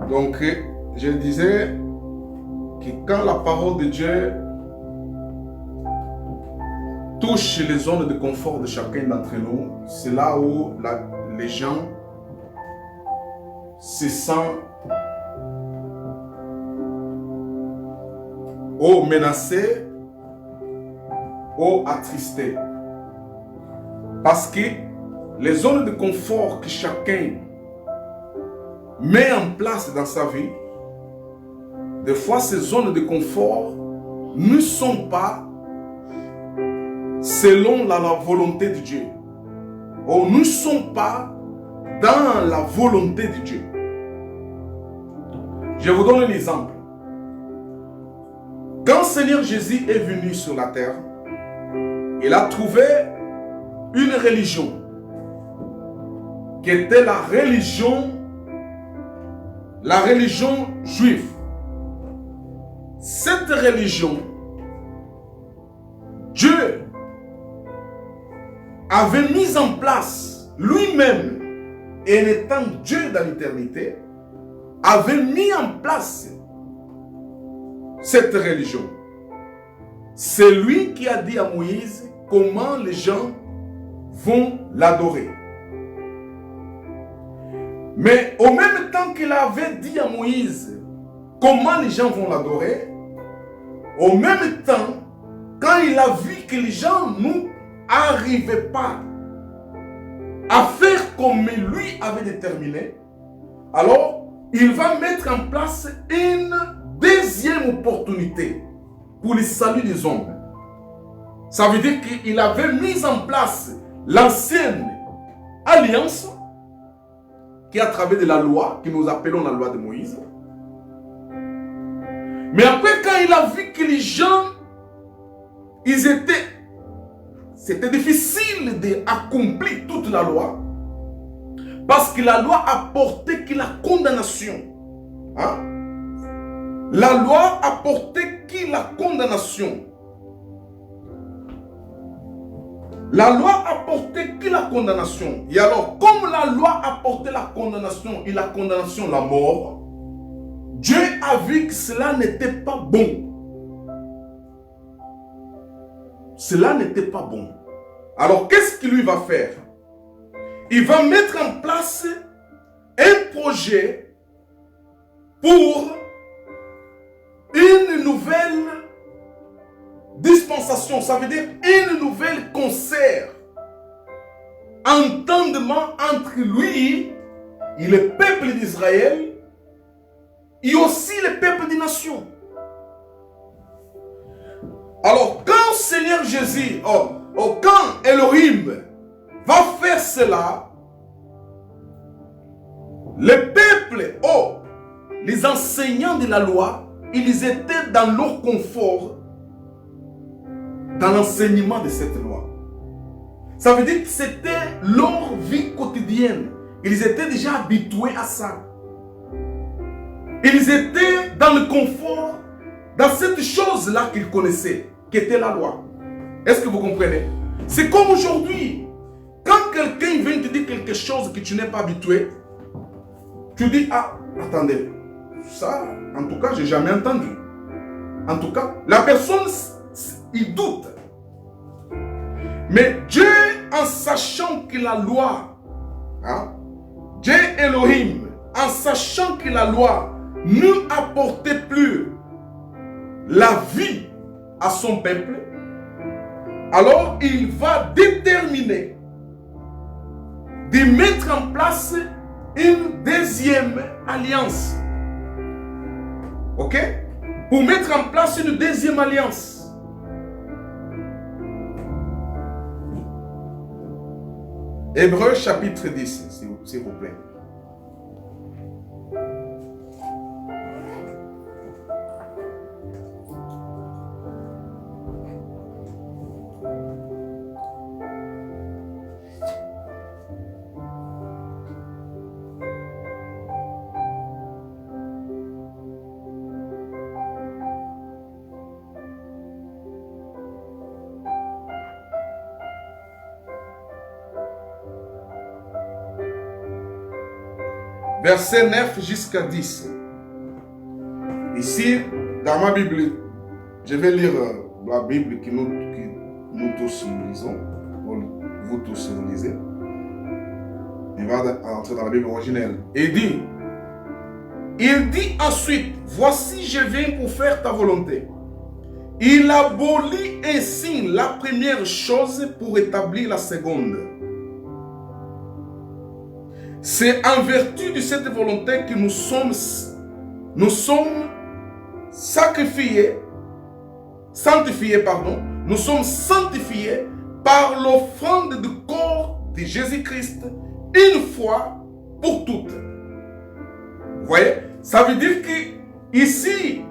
Donc, je disais que quand la parole de Dieu touche les zones de confort de chacun d'entre nous, c'est là où les gens se sentent ou menacés ou attristés. Parce que les zones de confort que chacun met en place dans sa vie, des fois ces zones de confort ne sont pas selon la volonté de Dieu. Ou ne sont pas dans la volonté de Dieu. Je vous donne un exemple. Quand Seigneur Jésus est venu sur la terre, il a trouvé une religion qui était la religion juive. Cette religion, Dieu avait mis en place lui-même, et en étant Dieu dans l'éternité, avait mis en place cette religion. C'est lui qui a dit à Moïse comment les gens vont l'adorer. Mais au même temps qu'il avait dit à Moïse comment les gens vont l'adorer, au même temps, quand il a vu que les gens n'arrivaient pas à faire comme lui avait déterminé, alors il va mettre en place une deuxième opportunité pour le salut des hommes. Ça veut dire qu'il avait mis en place l'ancienne alliance qui est à travers de la loi, que nous appelons la loi de Moïse. Mais après, quand il a vu que les gens, c'était difficile d'accomplir toute la loi, parce que la loi apportait que la condamnation. Hein? La loi apportait que la condamnation. La loi apportait que la condamnation. Et alors, comme la loi apportait la condamnation et la condamnation, la mort, Dieu a vu que cela n'était pas bon. Cela n'était pas bon. Alors, qu'est-ce qu'il lui va faire? Il va mettre en place un projet pour une nouvelle dispensation. Ça veut dire une nouvelle concert. Entendement entre lui et le peuple d'Israël et aussi le peuple des nations. Alors, quand Seigneur Jésus, quand Elohim va faire cela, le peuple, les enseignants de la loi, ils étaient dans leur confort, dans l'enseignement de cette loi. Ça veut dire que c'était leur vie quotidienne. Ils étaient déjà habitués à ça. Ils étaient dans le confort, dans cette chose-là qu'ils connaissaient, qui était la loi. Est-ce que vous comprenez? C'est comme aujourd'hui. Quand quelqu'un vient te dire quelque chose que tu n'es pas habitué, tu dis, ah, attendez, ça, en tout cas, je n'ai jamais entendu. En tout cas, la personne, il doute. Mais Dieu, en sachant que la loi, Dieu Elohim, en sachant que la loi ne apportait plus la vie à son peuple, alors il va déterminer de mettre en place une deuxième alliance. Ok? Pour mettre en place une deuxième alliance. Hébreux chapitre 10, s'il vous plaît. Verset 9 jusqu'à 10. Ici, dans ma Bible, je vais lire la Bible que nous tous lisons. Vous tous vous lisez. On va entrer dans la Bible originelle. Il dit ensuite, voici je viens pour faire ta volonté. Il abolit ainsi la première chose pour établir la seconde. C'est en vertu de cette volonté que nous sommes sanctifiés par l'offrande du corps de Jésus-Christ une fois pour toutes. Vous voyez? Ça veut dire que ici,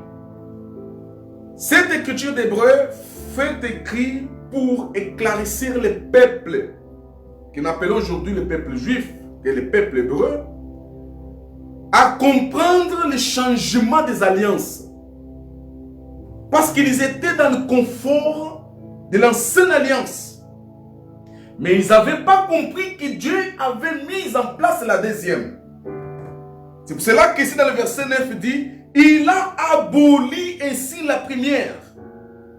cette écriture d'Hébreu fait écrire pour éclaircir le peuple que nous appelons aujourd'hui le peuple juif et le peuple hébreu à comprendre le changement des alliances. Parce qu'ils étaient dans le confort de l'ancienne alliance. Mais ils n'avaient pas compris que Dieu avait mis en place la deuxième. C'est pour cela qu'ici dans le verset 9 dit, il a aboli ainsi la première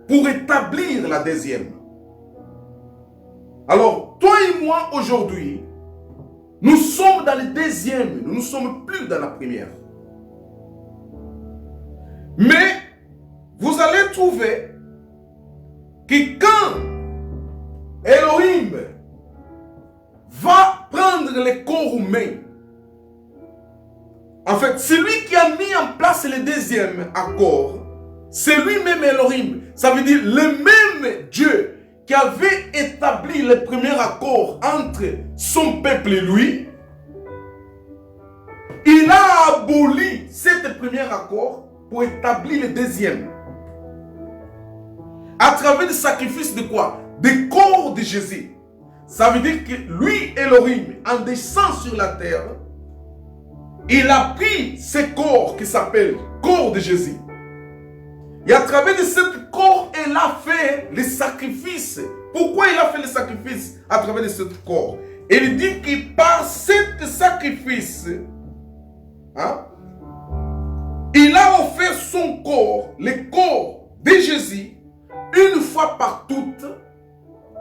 pour établir la deuxième. Alors, toi et moi aujourd'hui, nous sommes dans le deuxième, nous ne sommes plus dans la première. Mais, vous allez trouver que quand Elohim va prendre le corps humain, en fait, celui qui a mis en place le deuxième accord, c'est lui-même Elohim. Ça veut dire le même Dieu qui avait établi le premier accord entre son peuple et lui. Il a aboli cet premier accord pour établir le deuxième. À travers le sacrifice de quoi? Du corps de Jésus. Ça veut dire que lui, Elohim, en descend sur la terre, il a pris ce corps qui s'appelle corps de Jésus. Et à travers de ce corps, il a fait le sacrifice. Pourquoi il a fait le sacrifice à travers de ce corps? Il dit que par ce sacrifice, il a offert son corps, le corps de Jésus, une fois par toutes,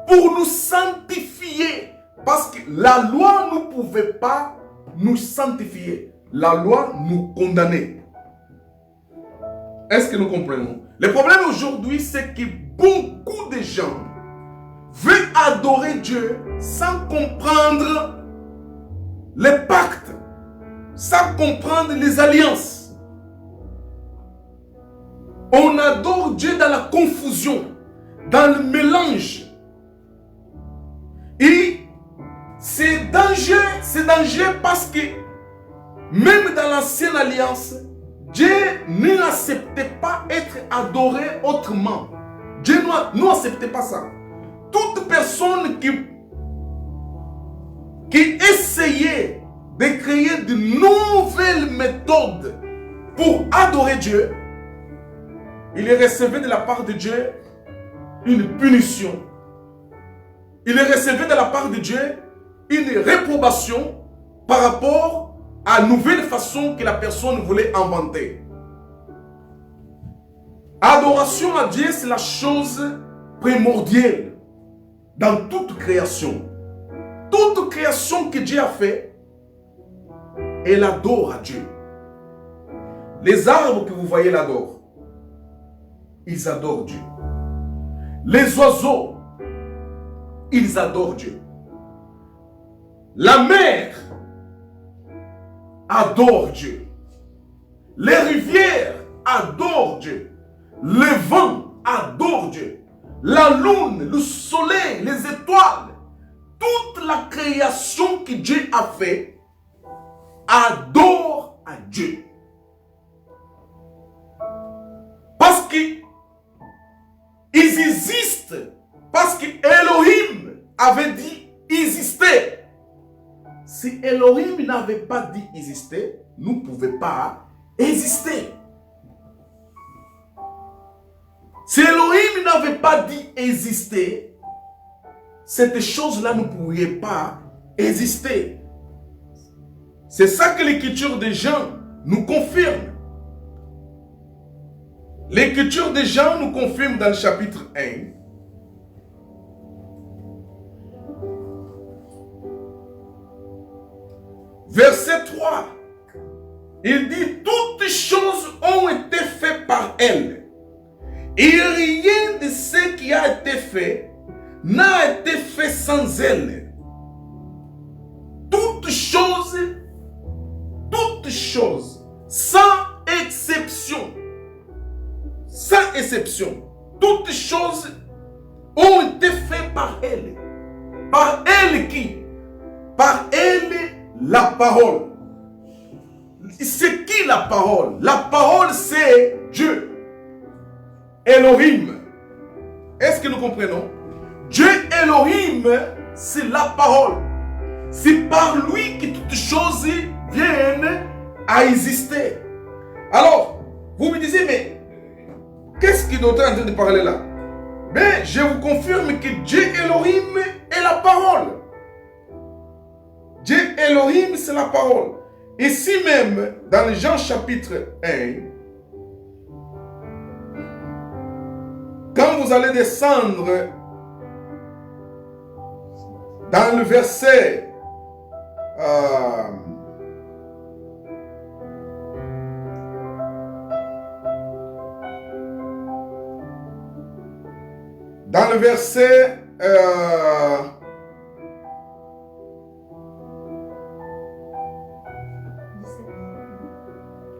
pour nous sanctifier. Parce que la loi ne pouvait pas nous sanctifier. La loi nous condamnait. Est-ce que nous comprenons? Le problème aujourd'hui, c'est que beaucoup de gens veulent adorer Dieu sans comprendre les pactes, sans comprendre les alliances. On adore Dieu dans la confusion, dans le mélange. Et c'est dangereux parce que même dans l'ancienne alliance, Dieu n'acceptait pas être adoré autrement. Dieu n'acceptait pas ça. Toute personne qui essayait de créer de nouvelles méthodes pour adorer Dieu, il recevait de la part de Dieu une punition. Il recevait de la part de Dieu une réprobation par rapport à une nouvelle façon que la personne voulait inventer. Adoration à Dieu, c'est la chose primordiale dans toute création. Toute création que Dieu a fait, elle adore à Dieu. Les arbres que vous voyez l'adorent. Ils adorent Dieu. Les oiseaux, ils adorent Dieu. La mer adore Dieu. Les rivières adorent Dieu. Le vent adore Dieu. La lune, le soleil, les étoiles, toute la création que Dieu a fait adore à Dieu. Parce qu'ils existent. Parce que Elohim avait dit exister. Si Elohim n'avait pas dit exister, nous ne pouvions pas exister. Si Elohim n'avait pas dit exister, cette chose-là ne pourrait pas exister. C'est ça que l'écriture des gens nous confirme. L'écriture de Jean nous confirme dans le chapitre 1. Verset 3. Il dit, toutes choses ont été faites par elle. Et rien de ce qui a été fait n'a été fait sans elle. Toutes choses, sans exception, toutes choses ont été faites par elle. Par elle qui? Par elle, la parole. C'est qui la parole? La parole, c'est Dieu. Elohim. Est-ce que nous comprenons? Dieu Elohim, c'est la parole. C'est par lui que toutes choses viennent à exister. Alors, vous me disiez, mais qu'est-ce qu'il est en train de parler là? Mais je vous confirme que Dieu Elohim est la parole. Dieu Elohim, c'est la parole. Ici même, dans Jean chapitre 1, quand vous allez descendre dans le verset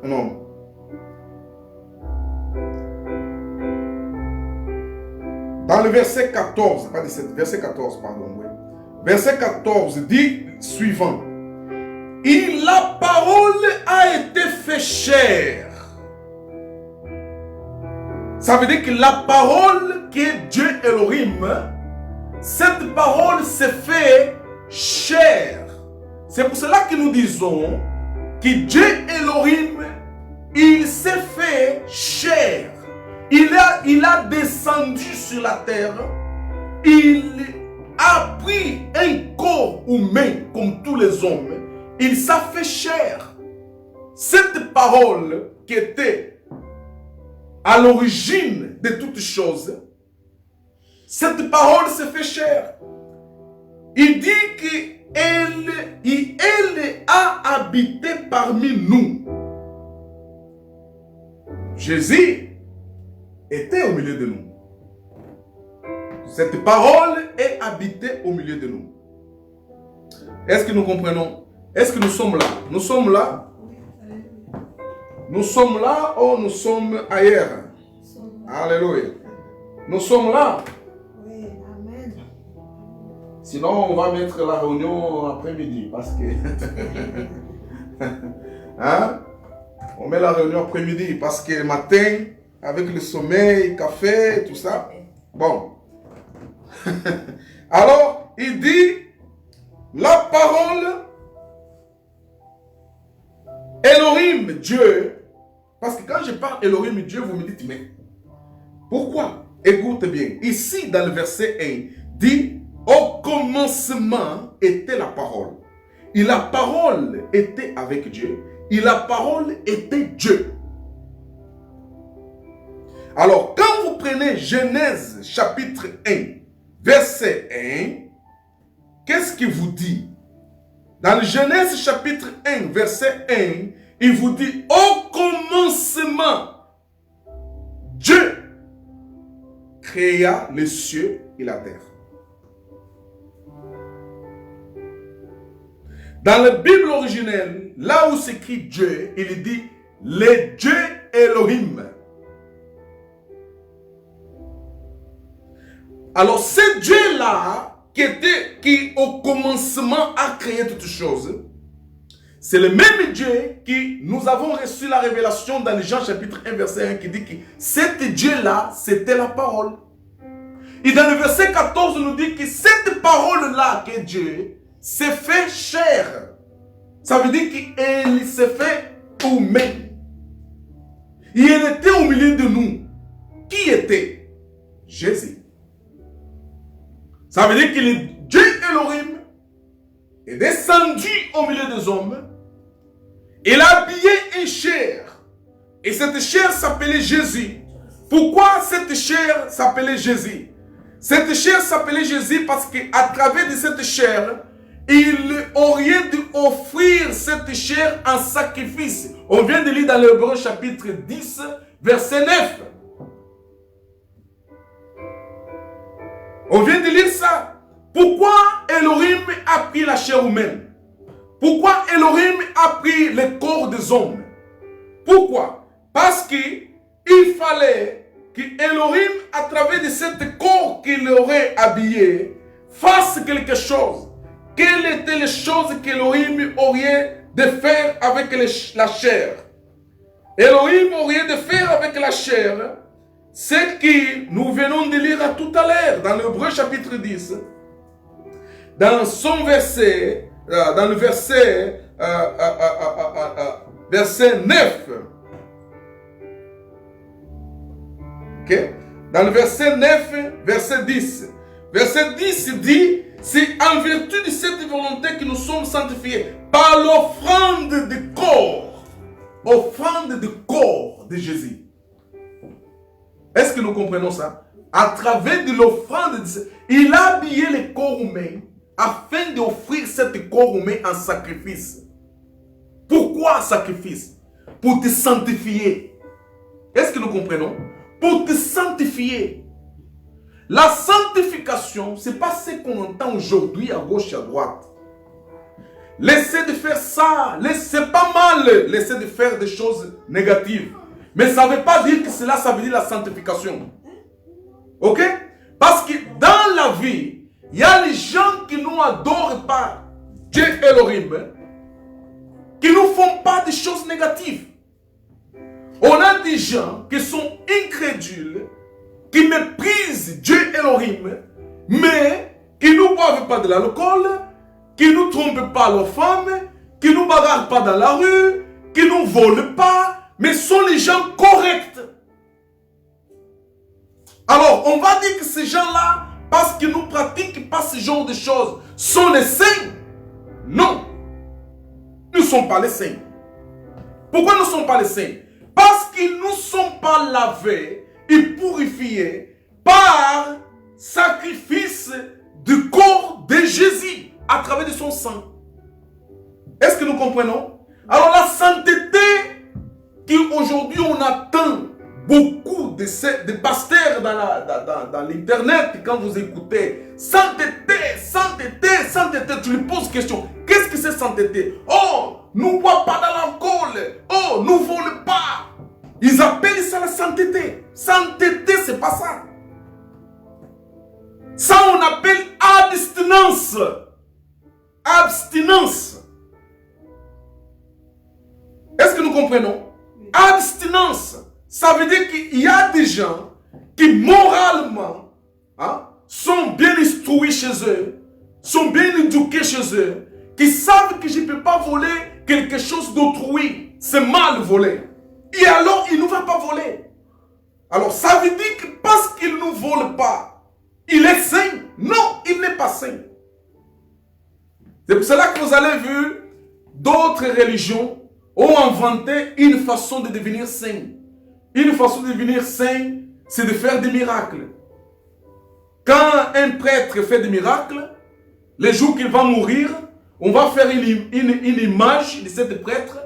non. Dans le verset 14, pas 17, verset 14, pardon, oui. Verset 14 dit suivant. Et la parole a été faite chair. Ça veut dire que la parole qui est Dieu Elohim, cette parole s'est fait chair. C'est pour cela que nous disons que Dieu Elohim, il s'est fait chair. Il a descendu sur la terre. Il a pris un corps humain comme tous les hommes. Il s'est fait chair. Cette parole qui était à l'origine de toutes choses, cette parole s'est fait chair. Il dit qu'elle a habité parmi nous. Jésus était au milieu de nous. Cette parole est habitée au milieu de nous. Est-ce que nous comprenons? Est-ce que nous sommes là? Nous sommes là? Nous sommes là ou nous sommes ailleurs? Alléluia. Nous sommes là? Oui, amen. Sinon, on va mettre la réunion après-midi parce que... hein? On met la réunion après-midi parce que le matin, avec le sommeil, café, tout ça. Bon. Alors, il dit, la parole, Elohim, Dieu. Parce que quand je parle Elohim, Dieu, vous me dites, mais pourquoi? Écoute bien. Ici, dans le verset 1, dit, au commencement était la parole. Et la parole était avec Dieu. Et la parole était Dieu. Alors, quand vous prenez Genèse chapitre 1, verset 1, qu'est-ce qu'il vous dit? Dans le Genèse chapitre 1, verset 1, il vous dit, au commencement, Dieu créa les cieux et la terre. Dans la Bible originelle, là où s'écrit Dieu, il dit les dieux Elohim. Alors, ce Dieu-là, qui au commencement a créé toutes choses, c'est le même Dieu qui nous avons reçu la révélation dans Jean chapitre 1, verset 1, qui dit que cet Dieu-là, c'était la parole. Et dans le verset 14, nous dit que cette parole-là, qui est Dieu, s'est fait chair. Ça veut dire qu'il s'est fait humain. Il était au milieu de nous. Qui était? Jésus. Ça veut dire que le Dieu Elohim est descendu au milieu des hommes. Il a habillé une chair. Et cette chair s'appelait Jésus. Pourquoi cette chair s'appelait Jésus? Cette chair s'appelait Jésus parce qu'à travers de cette chair, il aurait dû offrir cette chair en sacrifice. On vient de lire dans l'Hébreu chapitre 10, verset 9. On vient de lire ça. Pourquoi Elohim a pris la chair humaine? Pourquoi Elohim a pris le corps des hommes? Pourquoi? Parce qu'il fallait que Elohim, à travers de cet corps qu'il aurait habillé, fasse quelque chose. Quelles étaient les choses qu'Elohim aurait de faire avec la chair? Elohim aurait de faire avec la chair ce que nous venons de lire tout à l'heure dans l'Hébreu chapitre 10. Dans son verset, dans le verset 9. Okay? Dans le verset 9, verset 10. Verset 10 dit, c'est en vertu de cette volonté que nous sommes sanctifiés par l'offrande du corps. Offrande du corps de Jésus. Est-ce que nous comprenons ça? À travers de l'offrande, il a habillé le corps humain afin d'offrir cet corps humain en sacrifice. Pourquoi sacrifice? Pour te sanctifier. Est-ce que nous comprenons? Pour te sanctifier. La sanctification, ce n'est pas ce qu'on entend aujourd'hui à gauche et à droite. Laissez de faire ça, c'est pas mal, laissez de faire des choses négatives. Mais ça ne veut pas dire que cela, ça veut dire la sanctification. Ok? Parce que dans la vie, il y a les gens qui nous adorent pas Dieu Elohim, qui ne nous font pas des choses négatives. On a des gens qui sont incrédules, qui méprisent Dieu Elohim, mais qui ne boivent pas de l'alcool, qui ne trompent pas leurs femmes, qui ne bagarrent pas dans la rue, qui ne volent pas, mais sont les gens corrects. Alors, on va dire que ces gens-là, parce qu'ils ne pratiquent pas ce genre de choses, sont les saints? Non. Nous ne sommes pas les saints. Pourquoi nous ne sommes pas les saints? Parce qu'ils ne sont pas lavés et purifiés par sacrifice du corps de Jésus à travers de son sang. Est-ce que nous comprenons? Alors la sainteté qu'aujourd'hui on attend beaucoup de pasteurs dans l'internet, quand vous écoutez sainteté, sainteté, sainteté, tu lui poses question, qu'est-ce que c'est sainteté? Oh, nous ne boivons pas dans l'alcool, oh, nous ne volons pas. Ils appellent ça la sainteté. Sainteté, c'est pas ça. Ça, on appelle abstinence. Abstinence. Est-ce que nous comprenons? Abstinence. Ça veut dire qu'il y a des gens qui moralement sont bien instruits chez eux, sont bien éduqués chez eux, qui savent que je ne peux pas voler quelque chose d'autrui. C'est mal voler. Et alors, il ne va pas voler. Alors, ça veut dire que parce qu'il ne vole pas, il est saint. Non, il n'est pas saint. C'est pour cela que vous avez vu, d'autres religions ont inventé une façon de devenir saint. Une façon de devenir saint, c'est de faire des miracles. Quand un prêtre fait des miracles, le jour qu'il va mourir, on va faire une image de cet prêtre.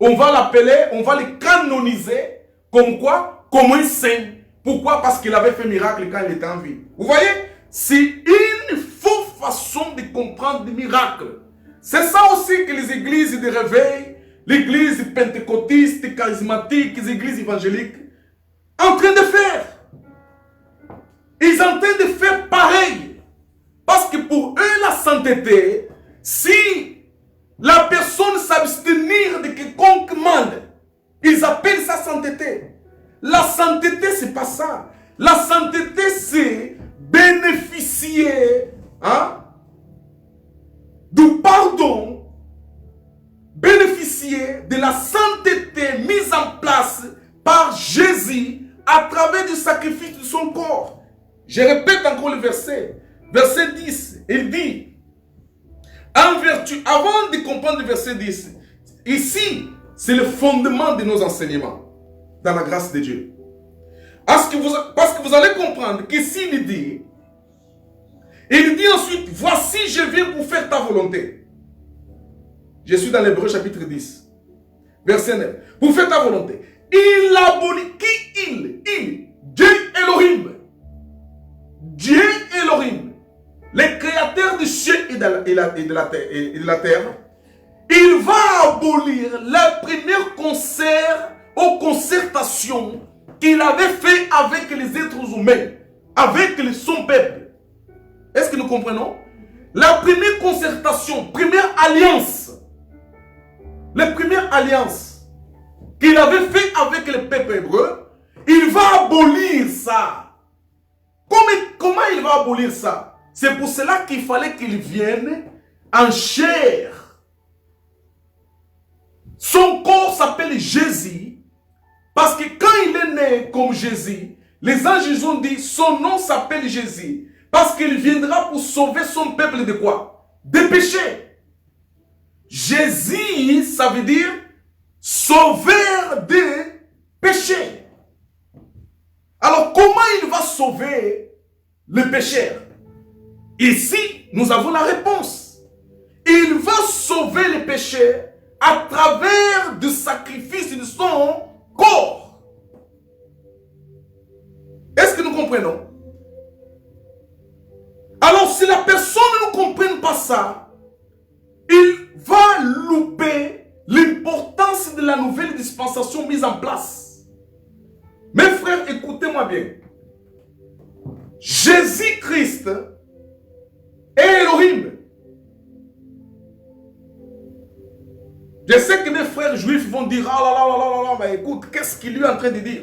On va l'appeler, on va le canoniser comme quoi? Comme un saint. Pourquoi? Parce qu'il avait fait miracle quand il était en vie. Vous voyez? C'est une fausse façon de comprendre des miracles. C'est ça aussi que les églises de réveil, l'église pentecôtiste, charismatique, les églises évangéliques, en train de faire. Ils sont en train de faire pareil. Parce que pour eux, la sainteté, si la personne s'abstenir de quelconque mal, ils appellent ça sainteté. La sainteté, c'est pas ça. La sainteté, c'est bénéficier du pardon, bénéficier de la sainteté mise en place par Jésus à travers du sacrifice de son corps. Je répète encore le verset. Verset 10, il dit, en vertu, avant de comprendre le verset 10, ici, c'est le fondement de nos enseignements, dans la grâce de Dieu. Parce que vous allez comprendre qu'ici il dit ensuite, voici je viens pour faire ta volonté. Je suis dans l'Hébreu chapitre 10, verset 9. Pour faire ta volonté. Il abolit, qui il, Dieu Elohim. Dieu Elohim, le créateur du ciel et de la terre, il va abolir le premier concert aux concertations qu'il avait fait avec les êtres humains, avec son peuple. Est-ce que nous comprenons? La première concertation, première alliance qu'il avait fait avec le peuple hébreu, il va abolir ça. Comment il va abolir ça? C'est pour cela qu'il fallait qu'il vienne en chair. Son corps s'appelle Jésus, parce que quand il est né comme Jésus, les anges ont dit son nom s'appelle Jésus, parce qu'il viendra pour sauver son peuple de quoi? Des péchés. Jésus, ça veut dire sauveur des péchés. Alors, comment il va sauver le pécheur? Ici, nous avons la réponse. Il va sauver le pécheur à travers du sacrifice de son corps. Est-ce que nous comprenons? Alors, si la personne ne comprenne pas ça, il va louper l'importance de la nouvelle dispensation mise en place. Mes frères, écoutez-moi bien. Jésus-Christ est Elohim. Je sais que mes frères juifs vont dire, ah là là là là là, mais écoute, qu'est-ce qu'il lui est en train de dire?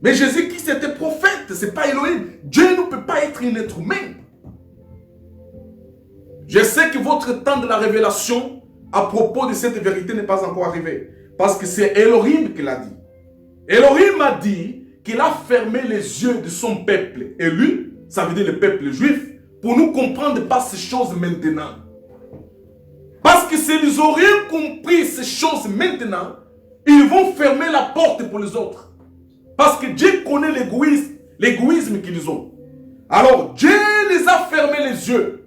Mais Jésus-Christ était prophète, c'est pas Elohim. Dieu ne peut pas être un être humain. Je sais que votre temps de la révélation à propos de cette vérité n'est pas encore arrivé. Parce que c'est Elohim qui l'a dit. Elohim a dit qu'il a fermé les yeux de son peuple élu, ça veut dire le peuple juif, pour nous comprendre pas ces choses maintenant. Parce que s'ils auraient compris ces choses maintenant, ils vont fermer la porte pour les autres. Parce que Dieu connaît l'égoïsme qu'ils ont. Alors Dieu les a fermés les yeux.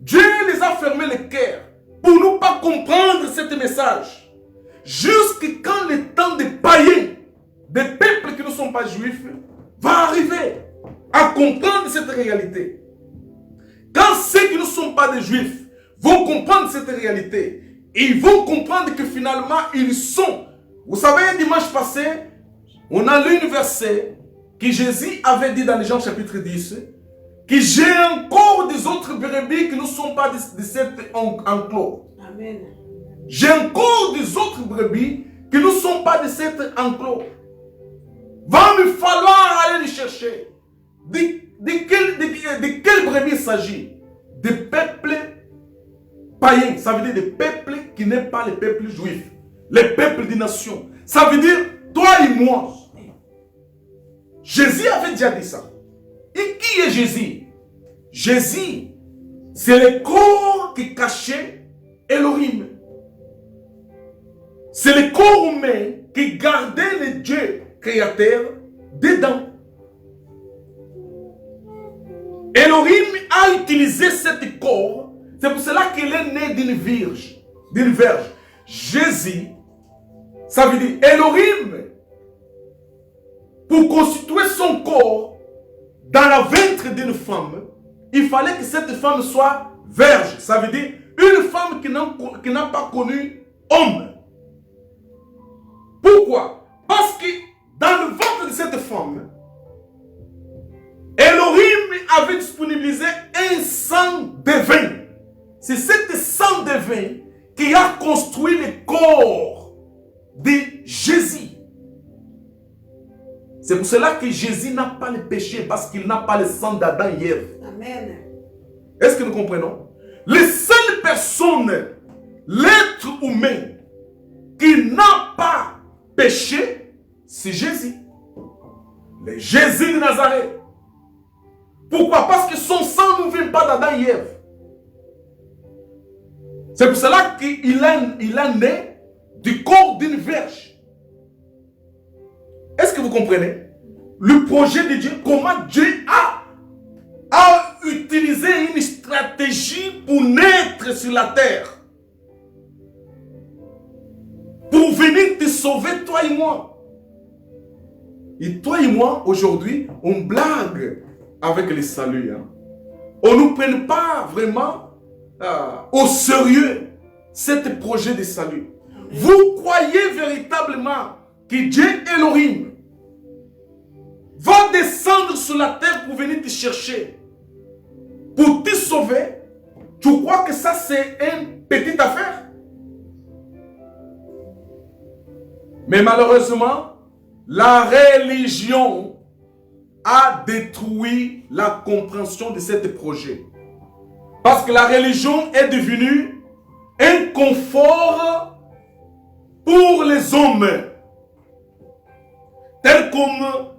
Dieu les a fermés le cœur pour ne pas comprendre ce message. Jusqu'à quand le temps des païens, des peuples qui ne sont pas juifs, va arriver à comprendre cette réalité. Quand ceux qui ne sont pas des juifs vont comprendre cette réalité, ils vont comprendre que finalement ils sont. Vous savez, un dimanche passé, on a lu un verset que Jésus avait dit dans Jean chapitre 10, que j'ai encore des autres brebis qui ne sont pas de cet enclos. Amen. J'ai encore des autres brebis qui ne sont pas de cet enclos. Va me falloir aller les chercher. De quel brebis il s'agit? Des peuples païens. Ça veut dire des peuples qui n'est pas les peuples juifs. Les peuples des nations. Ça veut dire toi et moi. Jésus avait déjà dit ça. Et qui est Jésus? Jésus, c'est le corps qui cachait Elohim. C'est le corps humain qui gardait le Dieu créateur dedans. Elohim a utilisé cet corps. C'est pour cela qu'il est né d'une vierge. Jésus, ça veut dire Elohim, pour constituer son corps dans la ventre d'une femme, il fallait que cette femme soit vierge. Ça veut dire une femme qui n'a pas connu homme. Pourquoi? Parce que dans le ventre de cette femme, Elohim avait disponibilisé un sang de vin. C'est cet sang de vin qui a construit le corps de Jésus. C'est pour cela que Jésus n'a pas le péché, parce qu'il n'a pas le sang d'Adam et Ève. Amen. Est-ce que nous comprenons? Les seules personnes, l'être humain, qui n'a pas péché, c'est Jésus. Le Jésus de Nazareth. Pourquoi? Parce que son sang ne vient pas d'Adam et Ève. C'est pour cela qu'il a né du corps d'une vierge. Est-ce que vous comprenez? le projet de Dieu, comment Dieu a utilisé une stratégie pour naître sur la terre. Pour venir te sauver, toi et moi. Et toi et moi, aujourd'hui, on blague avec le salut. Hein. On ne nous prenne pas vraiment au sérieux ce projet de salut. Vous croyez véritablement que Dieu Elohim va descendre sur la terre pour venir te chercher, pour te sauver? Tu crois que ça c'est une petite affaire? Mais malheureusement, la religion a détruit la compréhension de ce projet. Parce que la religion est devenue un confort pour les hommes. Tel comme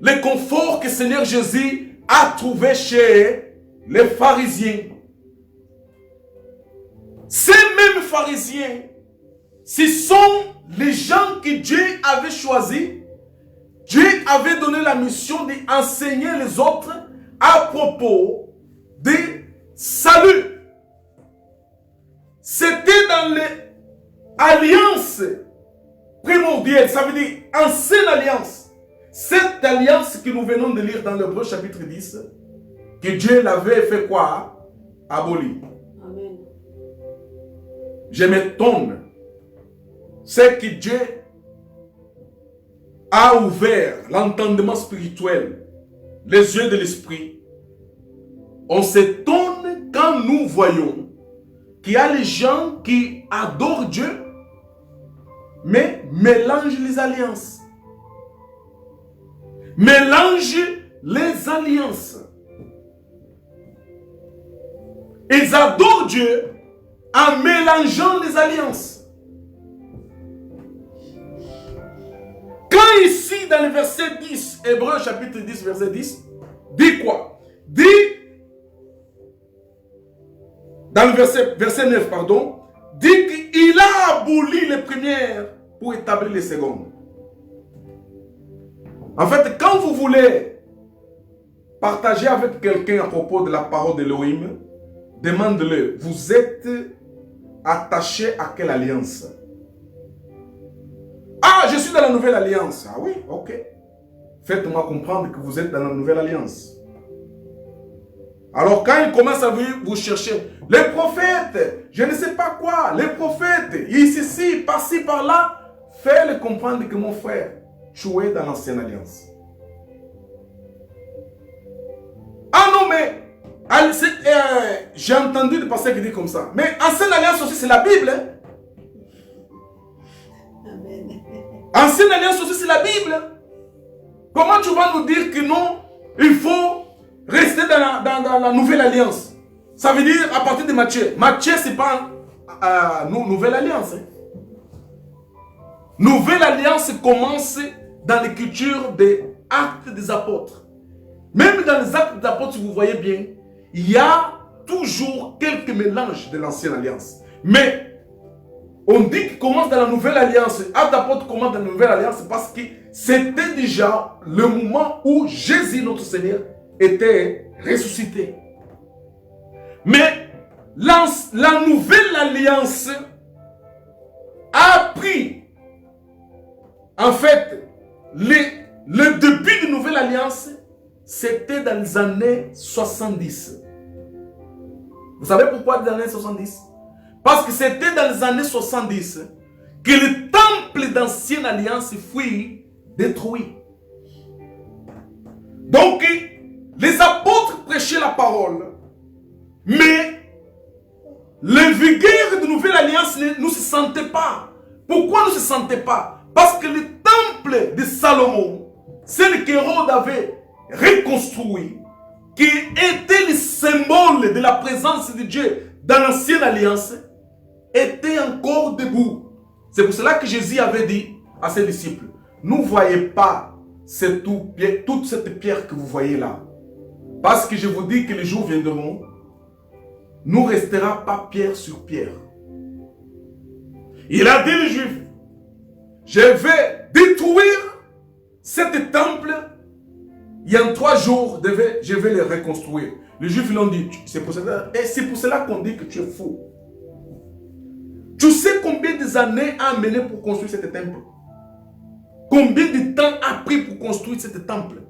le confort que Seigneur Jésus a trouvé chez les pharisiens. Ces mêmes pharisiens, ce sont les gens que Dieu avait choisis. Dieu avait donné la mission d'enseigner les autres à propos du salut. C'était dans l'alliance primordiale, ça veut dire ancienne alliance. Cette alliance que nous venons de lire dans l'Hébreu chapitre 10, que Dieu l'avait fait quoi? Aboli. Amen. Je m'étonne. C'est que Dieu a ouvert l'entendement spirituel, les yeux de l'esprit. On s'étonne quand nous voyons qu'il y a les gens qui adorent Dieu, mais mélangent les alliances. Mélangent les alliances. Ils adorent Dieu en mélangeant les alliances. Quand ici, dans le verset 10, Hébreu chapitre 10, verset 10, dit quoi? Dit, dans le verset 9, pardon, dit qu'il a aboli les premières pour établir les secondes. En fait, quand vous voulez partager avec quelqu'un à propos de la parole d'Elohim, demande-le, vous êtes attaché à quelle alliance? Ah, je suis dans la nouvelle alliance. Ah oui, ok. Faites-moi comprendre que vous êtes dans la nouvelle alliance. Alors quand il commence à vous chercher, les prophètes, je ne sais pas quoi, les prophètes, ici, par-ci, par-là, fais-le comprendre que mon frère, tu es dans l'ancienne alliance. Ah non, mais j'ai entendu des pasteurs qui disent comme ça. Mais ancienne alliance aussi, c'est la Bible. Hein? Ancienne alliance aussi, c'est la Bible. Comment tu vas nous dire que non, il faut rester dans la nouvelle alliance? Ça veut dire à partir de Matthieu. Matthieu, ce n'est pas nouvelle alliance. Hein. Nouvelle alliance commence dans l'écriture des actes des apôtres. Même dans les actes des apôtres, si vous voyez bien, il y a toujours quelques mélanges de l'ancienne alliance. Mais on dit qu'il commence dans la nouvelle alliance. Actes d'apôtres commence dans la nouvelle alliance parce que c'était déjà le moment où Jésus, notre Seigneur, était ressuscité. Mais la nouvelle alliance a pris, en fait, le début de la nouvelle alliance, c'était dans les années 70. Vous savez pourquoi dans les années 70? Parce que c'était dans les années 70 que le temple d'ancienne alliance fut détruit. Donc, les apôtres prêchaient la parole, mais le vigueur de nouvelle alliance ne se sentait pas. Pourquoi ne se sentait pas? Parce que le temple de Salomon, celui qu'Hérode avait reconstruit, qui était le symbole de la présence de Dieu dans l'ancienne alliance, était encore debout. C'est pour cela que Jésus avait dit à ses disciples, ne voyez pas toute cette pierre que vous voyez là. Parce que je vous dis que les jours viendront, ne restera pas pierre sur pierre. Il a dit aux Juifs, je vais détruire cet temple il y a 3 jours, je vais les reconstruire. Les Juifs l'ont dit, c'est pour cela qu'on dit que tu es fou. Tu sais combien d'années a mené pour construire ce temple? Combien de temps a pris pour construire ce temple?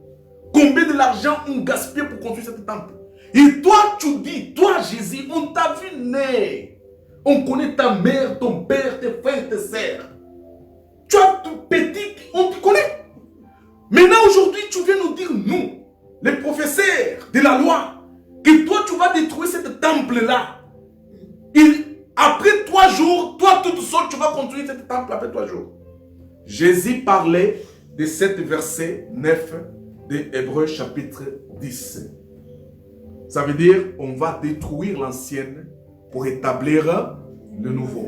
Combien de l'argent on gaspillé pour construire ce temple? Et toi, tu dis, toi Jésus, on t'a vu né. On connaît ta mère, ton père, tes frères, tes sœurs. Tu as tout petit, on te connaît. Maintenant, aujourd'hui, tu viens nous dire, nous, les professeurs de la loi, que toi, tu vas détruire ce temple-là. Après 3 jours, toi, tout seul, tu vas construire ce temple après 3 jours. Jésus parlait de cet verset 9 de Hébreux chapitre 10. Ça veut dire, on va détruire l'ancienne pour établir le nouveau.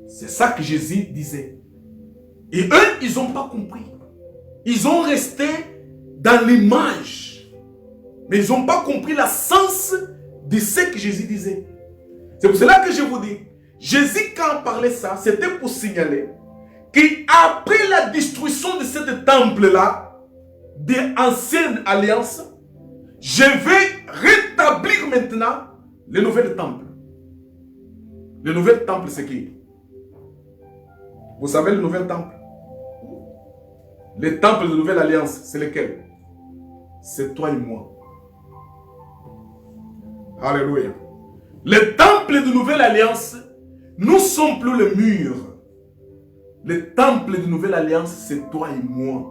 C'est ça que Jésus disait. Et eux, ils n'ont pas compris. Ils ont resté dans l'image. Mais ils n'ont pas compris la sens de ce que Jésus disait. C'est pour cela que je vous dis, Jésus, quand il parlait ça, c'était pour signaler qu'après la destruction de ce temple-là, de l'ancienne alliance, je vais rétablir maintenant le nouvel temple. Le nouvel temple, c'est qui? Vous savez le nouvel temple? Le temple de nouvelle alliance, c'est lequel? C'est toi et moi. Alléluia. Le temple de nouvelle alliance, nous ne sommes plus le mur. Le temple de nouvelle alliance, c'est toi et moi.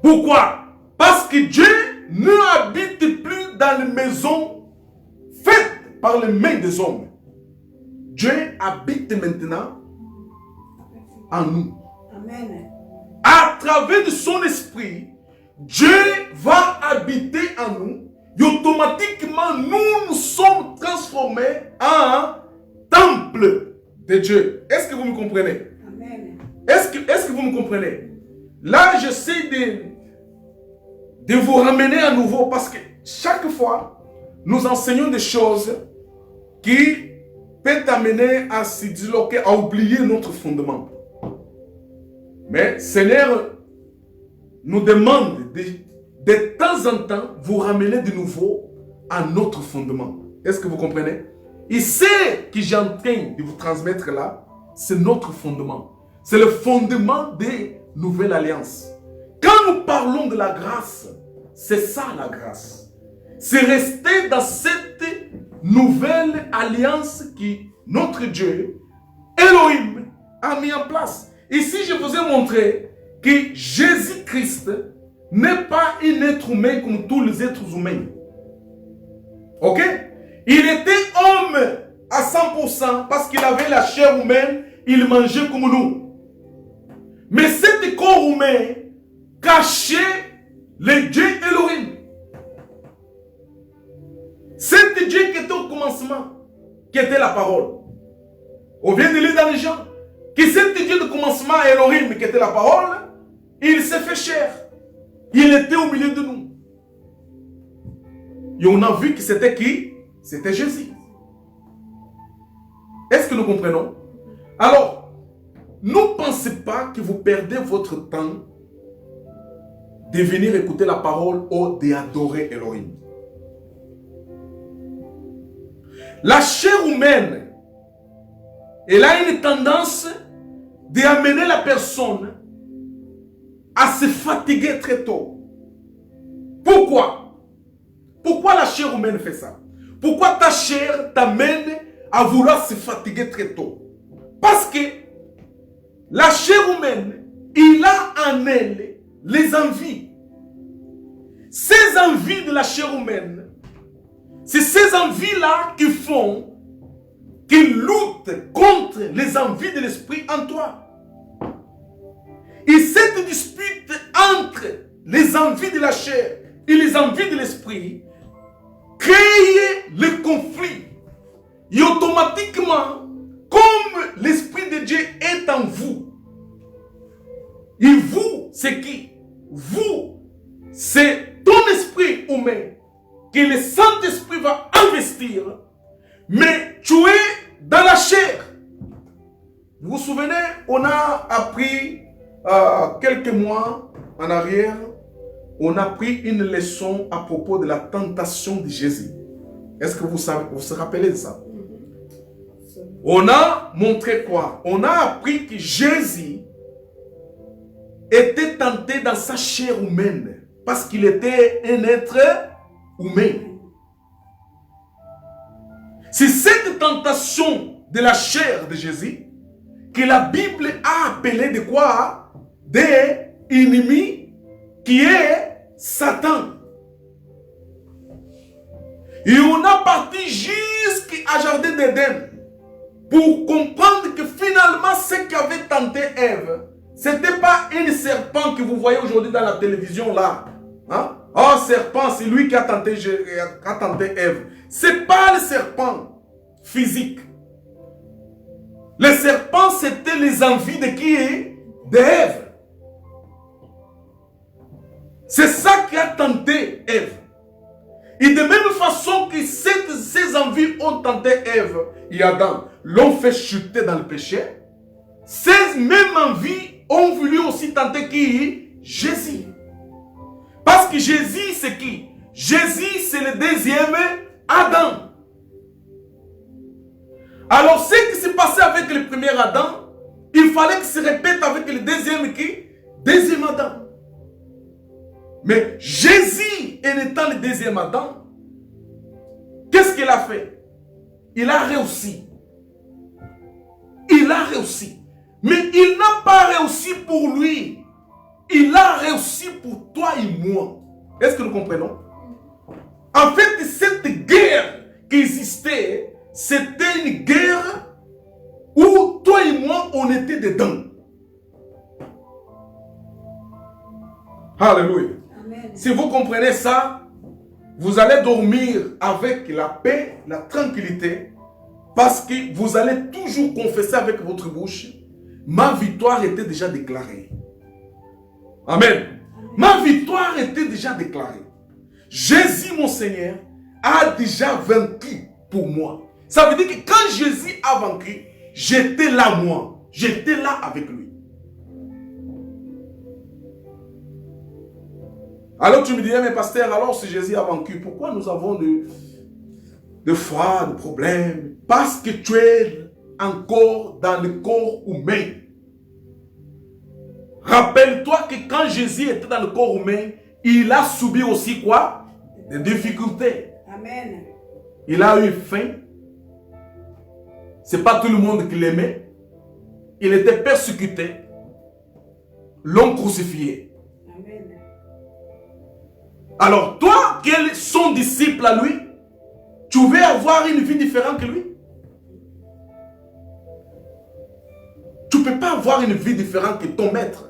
Pourquoi? Parce que Dieu ne habite plus dans les maisons faites par les mains des hommes. Dieu habite maintenant en nous. Amen. À travers de son esprit, Dieu va habiter en nous. Et automatiquement, nous sommes transformés en temple de Dieu. Est-ce que vous me comprenez? Amen. Est-ce que vous me comprenez? Là, j'essaie de vous ramener à nouveau parce que chaque fois, nous enseignons des choses qui peuvent t'amener à se disloquer, à oublier notre fondement. Mais Seigneur nous demande de temps en temps vous ramener de nouveau à notre fondement. Est-ce que vous comprenez? Et ce que j'ai en train de vous transmettre là, c'est notre fondement. C'est le fondement des nouvelles alliances. Quand nous parlons de la grâce, c'est ça la grâce. C'est rester dans cette nouvelle alliance qui notre Dieu, Elohim, a mis en place. Ici, je vous ai montré que Jésus-Christ n'est pas un être humain comme tous les êtres humains. Ok? Il était homme à 100% parce qu'il avait la chair humaine, il mangeait comme nous. Mais cet corps humain cachait le Dieu Elohim. Cet Dieu qui était au commencement, qui était la parole. On vient de lire dans les gens que cet Dieu de commencement Elohim qui était la parole, il s'est fait chair. Il était au milieu de nous. Et on a vu que c'était qui? C'était Jésus. Est-ce que nous comprenons? Alors, ne pensez pas que vous perdez votre temps de venir écouter la parole ou d'adorer Elohim. La chair humaine, elle a une tendance d'amener la personne à se fatiguer très tôt. Pourquoi? Pourquoi la chair humaine fait ça? Pourquoi ta chair t'amène à vouloir se fatiguer très tôt? Parce que la chair humaine, il a en elle les envies. Ces envies de la chair humaine, c'est ces envies-là qui font qu'il lutte contre les envies de l'esprit en toi. Et cette dispute entre les envies de la chair et les envies de l'esprit crée le conflit. Et automatiquement, comme l'esprit de Dieu est en vous, et vous, c'est qui? Vous, c'est ton esprit humain que le Saint-Esprit va investir, mais tu es dans la chair. Vous vous souvenez, on a appris quelques mois en arrière on a pris une leçon à propos de la tentation de Jésus. Est-ce que vous vous rappelez de ça? On a montré quoi? On a appris que Jésus était tenté dans sa chair humaine parce qu'il était un être humain. C'est cette tentation de la chair de Jésus que la Bible a appelé de quoi? Des ennemis, qui est Satan. Et on a parti jusqu'à Jardin d'Éden pour comprendre que finalement ce qui avait tenté Ève, ce n'était pas un serpent que vous voyez aujourd'hui dans la télévision là. Hein? Oh, serpent, c'est lui qui a tenté Ève. Ce n'est pas le serpent physique. Le serpent, c'était les envies de qui? D'Ève. C'est ça qui a tenté Ève. Et de même façon que ces envies ont tenté Ève et Adam, l'ont fait chuter dans le péché, ces mêmes envies ont voulu aussi tenter qui? Jésus. Parce que Jésus, c'est qui? Jésus, c'est le deuxième Adam. Alors, ce qui s'est passé avec le premier Adam, il fallait qu'il se répète avec le deuxième qui? Deuxième Adam. Mais Jésus, en étant le deuxième Adam, qu'est-ce qu'il a fait? Il a réussi. Il a réussi. Mais il n'a pas réussi pour lui. Il a réussi pour toi et moi. Est-ce que nous comprenons? En fait, cette guerre qui existait, c'était une guerre où toi et moi, on était dedans. Alléluia. Amen. Si vous comprenez ça, vous allez dormir avec la paix, la tranquillité, parce que vous allez toujours confesser avec votre bouche, ma victoire était déjà déclarée. Amen. Amen. Ma victoire était déjà déclarée. Jésus, mon Seigneur, a déjà vaincu pour moi. Ça veut dire que quand Jésus a vaincu, j'étais là moi. J'étais là avec lui. Alors tu me disais, mais pasteur, alors si Jésus a vaincu, pourquoi nous avons de foi, de problèmes? Parce que tu es encore dans le corps humain. Rappelle-toi que quand Jésus était dans le corps humain, il a subi aussi quoi? Des difficultés. Amen. Il a eu faim. Ce n'est pas tout le monde qui l'aimait. Il était persécuté. L'ont crucifié. Amen. Alors toi, qui es son disciple à lui, tu veux avoir une vie différente que lui? Tu ne peux pas avoir une vie différente que ton maître.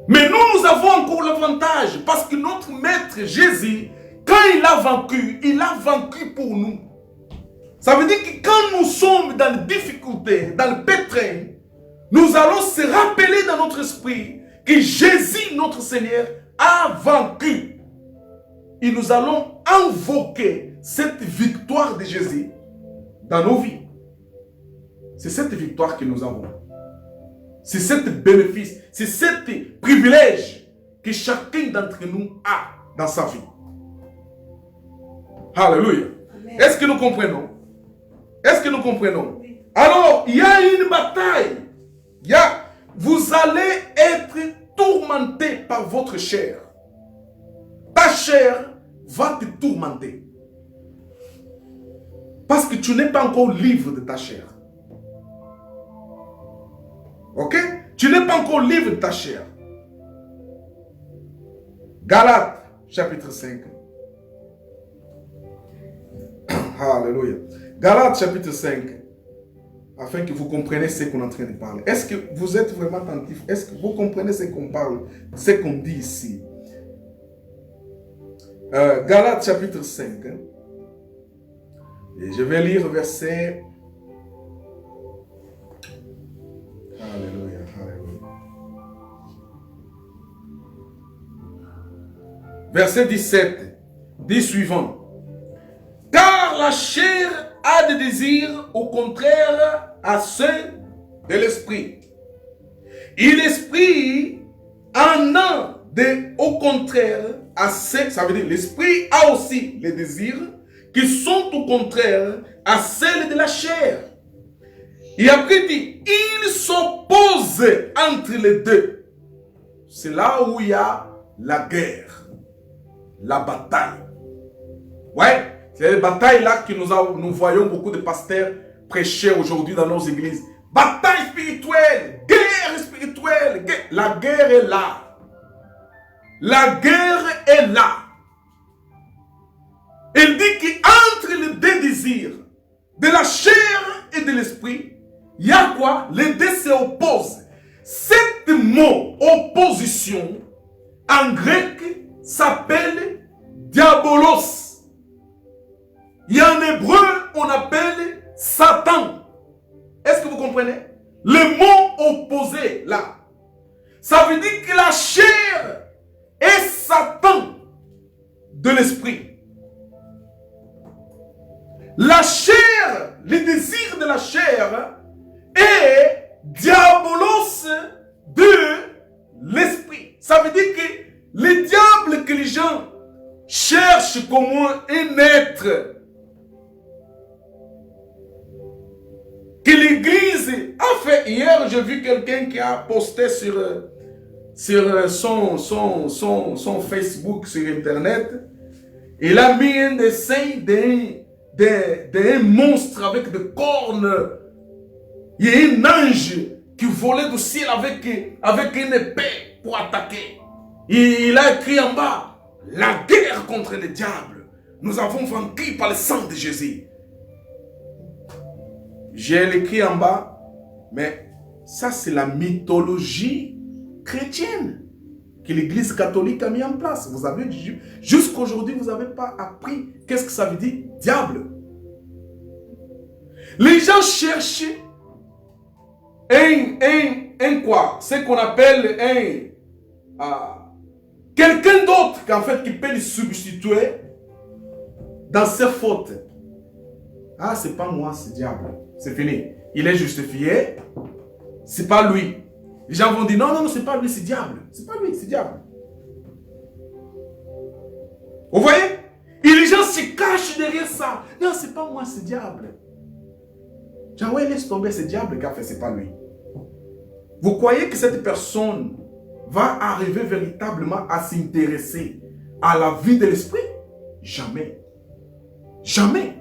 Mais nous avons encore l'avantage parce que notre maître Jésus, quand il a vaincu pour nous. Ça veut dire que quand nous sommes dans les difficultés, dans le pétrin, nous allons se rappeler dans notre esprit que Jésus, notre Seigneur, a vaincu. Et nous allons invoquer cette victoire de Jésus dans nos vies. C'est cette victoire que nous avons. C'est ce bénéfice, c'est ce privilège que chacun d'entre nous a dans sa vie. Alléluia. Est-ce que nous comprenons? Est-ce que nous comprenons? Oui. Alors, il y a une bataille. Vous allez être tourmenté par votre chair. Ta chair va te tourmenter. Parce que tu n'es pas encore libre de ta chair. Ok? Tu n'es pas encore libre de ta chair. Galates, chapitre 5. Alléluia. Galates, chapitre 5. Afin que vous compreniez ce qu'on est en train de parler. Est-ce que vous êtes vraiment attentifs? Est-ce que vous comprenez ce qu'on parle, ce qu'on dit ici? Galates, chapitre 5. Et je vais lire verset... Alléluia, alléluia. Verset 17, dit suivant. Car la chair a des désirs au contraire à ceux de l'esprit. Et l'esprit en a au contraire, ça veut dire l'esprit a aussi les désirs qui sont au contraire à celles de la chair. Et après il dit, il s'oppose entre les deux. C'est là où il y a la guerre, la bataille. Ouais, c'est les batailles là que nous voyons beaucoup de pasteurs prêcher aujourd'hui dans nos églises. Bataille spirituelle, guerre spirituelle, guerre. La guerre est là. La guerre est là. Il dit qu'entre les deux désirs, de la chair et de l'esprit, il y a quoi? Les deux s'opposent. Cet mot opposition, en grec, s'appelle diabolos. Et en hébreu, on appelle Satan. Est-ce que vous comprenez? Le mot opposé là, ça veut dire que la chair est Satan de l'esprit. La chair, le désir de la chair est diabolos de l'esprit. Ça veut dire que le diable que les gens cherchent comme un être que l'église a fait. Hier, j'ai vu quelqu'un qui a posté sur son Facebook, sur Internet. Il a mis un dessin d'un monstre avec des cornes. Il y a un ange qui volait du ciel avec une épée pour attaquer. Et il a écrit en bas, la guerre contre le diable. Nous avons vaincu par le sang de Jésus. J'ai écrit en bas, mais ça c'est la mythologie chrétienne que l'église catholique a mis en place. Vous avez, jusqu'à aujourd'hui, vous n'avez pas appris qu'est-ce que ça veut dire diable. Les gens cherchent un quoi? Ce qu'on appelle quelqu'un d'autre qu'en fait qui peut les substituer dans ses fautes. Ah, c'est pas moi, c'est diable. C'est fini. Il est justifié. C'est pas lui. Les gens vont dire non, non, non, c'est pas lui, c'est diable. C'est pas lui, c'est diable. Vous voyez? Et les gens se cachent derrière ça. Non, c'est pas moi, c'est diable. Jahweh laisse tomber, c'est diable qui a fait, c'est pas lui. Vous croyez que cette personne va arriver véritablement à s'intéresser à la vie de l'esprit? Jamais. Jamais.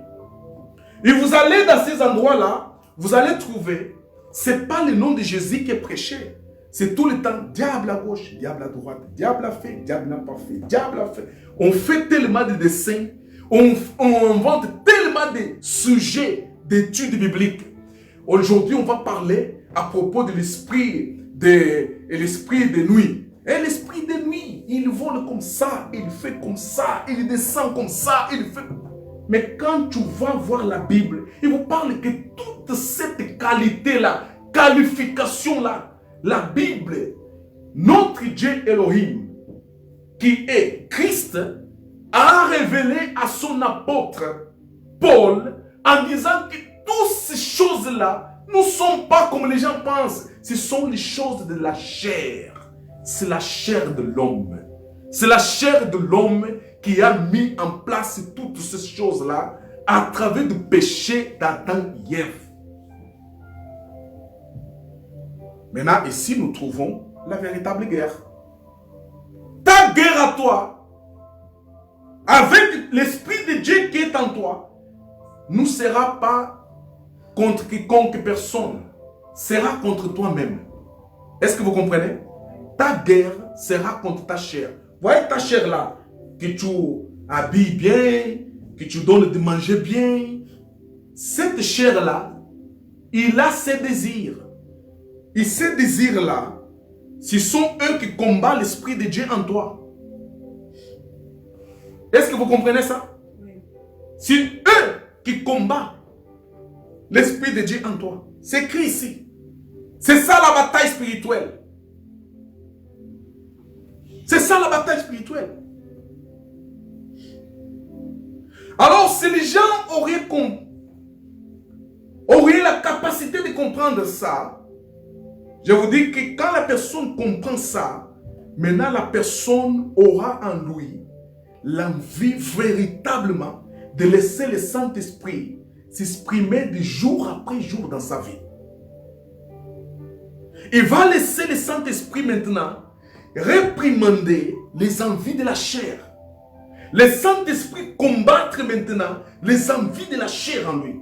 Et vous allez dans ces endroits-là, vous allez trouver, ce n'est pas le nom de Jésus qui est prêché. C'est tout le temps, diable à gauche, diable à droite, diable a fait, diable n'a pas fait, diable a fait. On fait tellement de dessins, on invente tellement de sujets d'études bibliques. Aujourd'hui, on va parler à propos de l'esprit de nuit. Et l'esprit de nuit, il vole comme ça, il fait comme ça, il descend comme ça, il fait... Mais quand tu vas voir la Bible, il vous parle que toute cette qualité-là, qualification-là, la Bible, notre Dieu Elohim, qui est Christ, a révélé à son apôtre Paul en disant que toutes ces choses-là ne sont pas comme les gens pensent. Ce sont les choses de la chair. C'est la chair de l'homme. C'est la chair de l'homme qui a mis en place toutes ces choses-là à travers le péché d'Adam et Ève. Maintenant, ici, nous trouvons la véritable guerre. Ta guerre à toi, avec l'Esprit de Dieu qui est en toi, ne sera pas contre quiconque personne, sera contre toi-même. Est-ce que vous comprenez? Ta guerre sera contre ta chair. Voyez ta chair là, que tu habilles bien, que tu donnes de manger bien. Cette chair là, il a ses désirs. Et ces désirs là, ce sont eux qui combattent l'Esprit de Dieu en toi. Est-ce que vous comprenez ça? Oui. C'est eux qui combattent l'Esprit de Dieu en toi. C'est écrit ici. C'est ça la bataille spirituelle. C'est ça la bataille spirituelle. Alors, si les gens auraient la capacité de comprendre ça, je vous dis que quand la personne comprend ça, maintenant la personne aura en lui l'envie véritablement de laisser le Saint-Esprit s'exprimer de jour après jour dans sa vie. Il va laisser le Saint-Esprit maintenant réprimander les envies de la chair. Le Saint-Esprit combattre maintenant les envies de la chair en lui.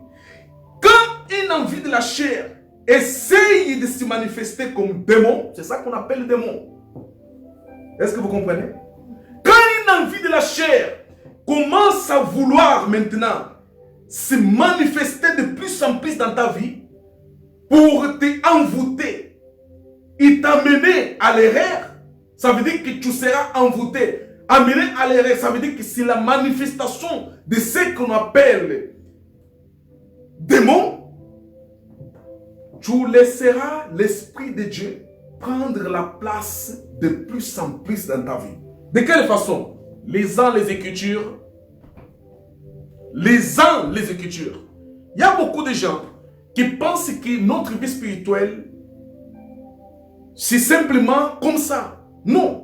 Quand une envie de la chair essaye de se manifester comme démon, c'est ça qu'on appelle le démon. Est-ce que vous comprenez? Quand une envie de la chair commence à vouloir maintenant se manifester de plus en plus dans ta vie pour te envoûter et t'amener à l'erreur, ça veut dire que tu seras envoûté. Amené à l'erreur, ça veut dire que c'est la manifestation de ce qu'on appelle démon. Tu laisseras l'Esprit de Dieu prendre la place de plus en plus dans ta vie. De quelle façon? Lisant les Écritures. Lisant les Écritures. Il y a beaucoup de gens qui pensent que notre vie spirituelle, c'est simplement comme ça. Non.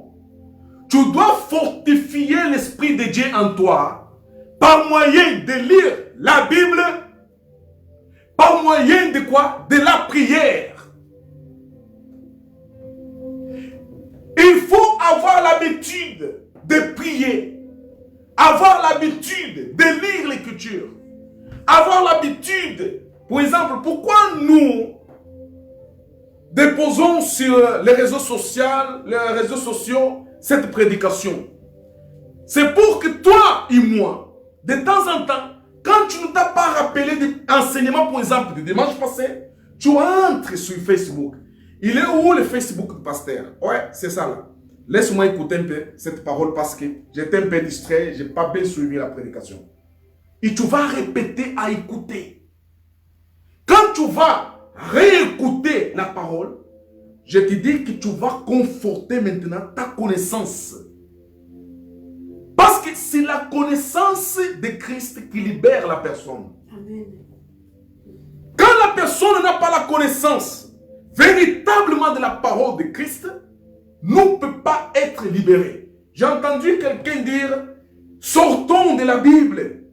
Tu dois fortifier l'Esprit de Dieu en toi par moyen de lire la Bible, par moyen de quoi? De la prière. Il faut avoir l'habitude de prier, avoir l'habitude de lire l'Écriture, avoir l'habitude, par exemple, pourquoi nous déposons sur les réseaux sociaux cette prédication? C'est pour que toi et moi, de temps en temps, quand tu ne t'as pas rappelé d'enseignement, par exemple, du dimanche passé, tu entres sur Facebook. Il est où le Facebook du pasteur? Ouais, c'est ça là. Laisse-moi écouter un peu cette parole parce que j'étais un peu distrait, je n'ai pas bien suivi la prédication. Et tu vas répéter à écouter. Quand tu vas réécouter la parole, je te dis que tu vas conforter maintenant ta connaissance. Parce que c'est la connaissance de Christ qui libère la personne. Amen. Quand la personne n'a pas la connaissance véritablement de la parole de Christ, ne peut pas être libéré. J'ai entendu quelqu'un dire, sortons de la Bible.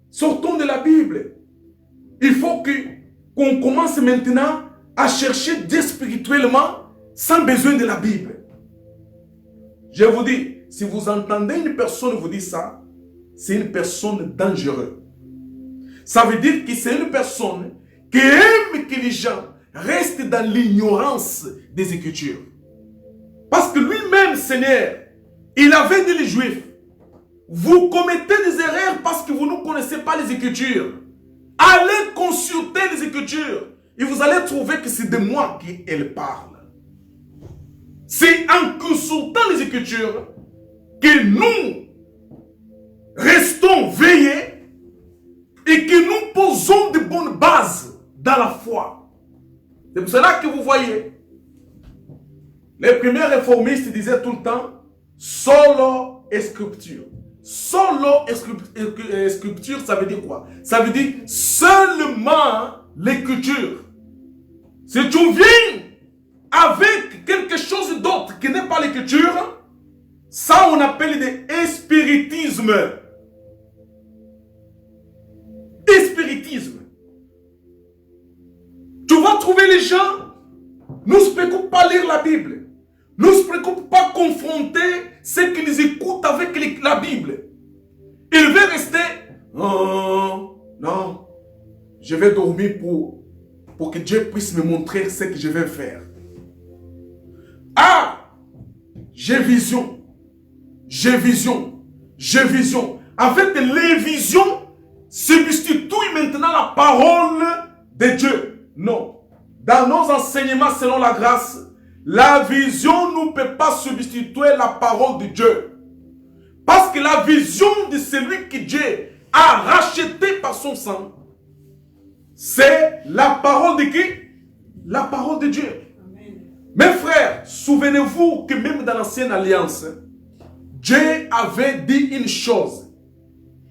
Sortons de la Bible. Il faut qu'on commence maintenant à chercher Dieu spirituellement sans besoin de la Bible. Je vous dis, si vous entendez une personne vous dire ça, c'est une personne dangereuse. Ça veut dire que c'est une personne qui aime que les gens restent dans l'ignorance des Écritures. Parce que lui-même, Seigneur, il avait dit les Juifs, vous commettez des erreurs parce que vous ne connaissez pas les Écritures. Allez consulter les Écritures et vous allez trouver que c'est de moi qu'elle parle. C'est en consultant les Écritures que nous restons veillés et que nous posons de bonnes bases dans la foi. C'est pour cela que vous voyez, les premiers réformistes disaient tout le temps, solo scripture. Solo scripture, ça veut dire quoi? Ça veut dire seulement l'écriture. Si tu viens avec quelque chose d'autre qui n'est pas l'écriture, ça on appelle des spiritisme. Spiritisme. Tu vas trouver les gens, ne se préoccupent pas lire la Bible. Ne se préoccupent pas confronter ce qu'ils écoutent avec la Bible. Ils veulent rester, non, je vais dormir pour que Dieu puisse me montrer ce que je vais faire. Ah, j'ai vision. En fait, les visions substituent maintenant la parole de Dieu. Non. Dans nos enseignements selon la grâce, la vision ne peut pas substituer la parole de Dieu. Parce que la vision de celui que Dieu a racheté par son sang, c'est la parole de qui? La parole de Dieu. Amen. Mes frères, souvenez-vous que même dans l'ancienne alliance, Dieu avait dit une chose.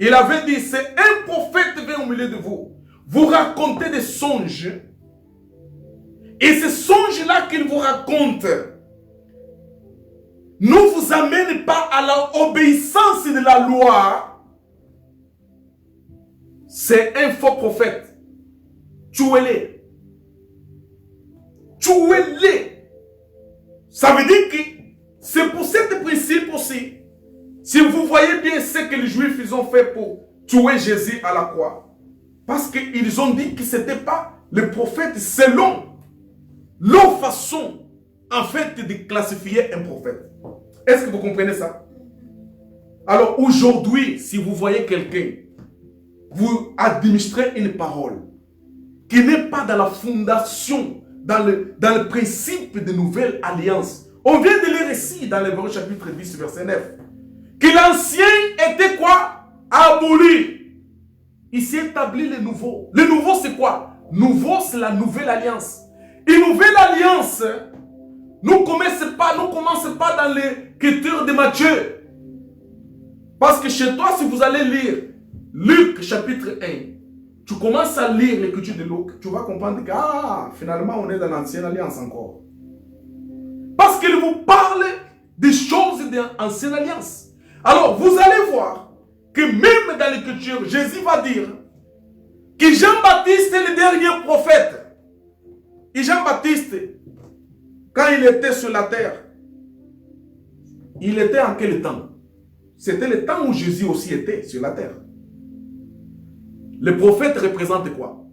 Il avait dit, c'est un prophète vient au milieu de vous. Vous racontez des songes. Et ces songes-là qu'il vous raconte, ne vous amène pas à l'obéissance de la loi, c'est un faux prophète. Tuez-les. Tuez-les. Ça veut dire que c'est pour cet principe aussi. Si vous voyez bien ce que les Juifs ils ont fait pour tuer Jésus à la croix, parce qu'ils ont dit que ce n'était pas le prophète selon leur façon, en fait, de classifier un prophète. Est-ce que vous comprenez ça? Alors aujourd'hui, si vous voyez quelqu'un, vous administrez une parole qui n'est pas dans la fondation, dans le principe de nouvelle alliance. On vient de lire ici dans l'Hébreux chapitre 10, verset 9, que l'ancien était quoi? Aboli. Il s'est établi le nouveau. Le nouveau c'est quoi? Nouveau c'est la nouvelle alliance. Une nouvelle alliance, nous commençons pas dans l'écriture de Matthieu. Parce que chez toi, si vous allez lire Luc chapitre 1, tu commences à lire l'écriture de Luc, tu vas comprendre que finalement on est dans l'ancienne alliance encore. Parce qu'il vous parle des choses de l'ancienne alliance. Alors vous allez voir que même dans l'écriture, Jésus va dire que Jean-Baptiste est le dernier prophète. Et Jean-Baptiste, quand il était sur la terre, il était en quel temps? C'était le temps où Jésus aussi était sur la terre. Le prophète représente quoi?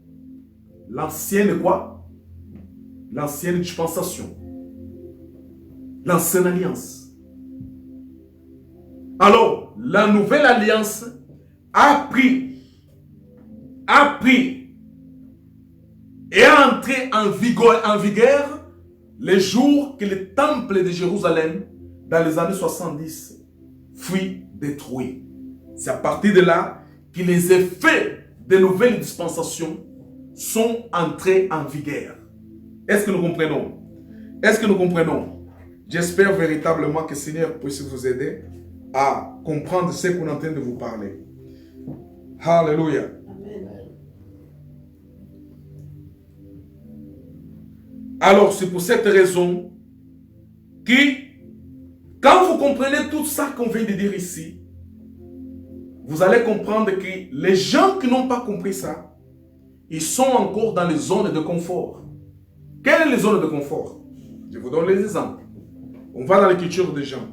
L'ancienne quoi? L'ancienne dispensation. L'ancienne alliance. Alors, la nouvelle alliance a pris et est entrée en vigueur les jours que le temple de Jérusalem, dans les années 70, fut détruit. C'est à partir de là que les effets des nouvelles dispensations sont entrés en vigueur. Est-ce que nous comprenons? Est-ce que nous comprenons? J'espère véritablement que le Seigneur puisse vous aider à comprendre ce qu'on est en train de vous parler. Alléluia. Alors, c'est pour cette raison que, quand vous comprenez tout ça qu'on vient de dire ici, vous allez comprendre que les gens qui n'ont pas compris ça, ils sont encore dans les zones de confort. Quelles sont les zones de confort? Je vous donne les exemples. On va dans l'écriture de Jean.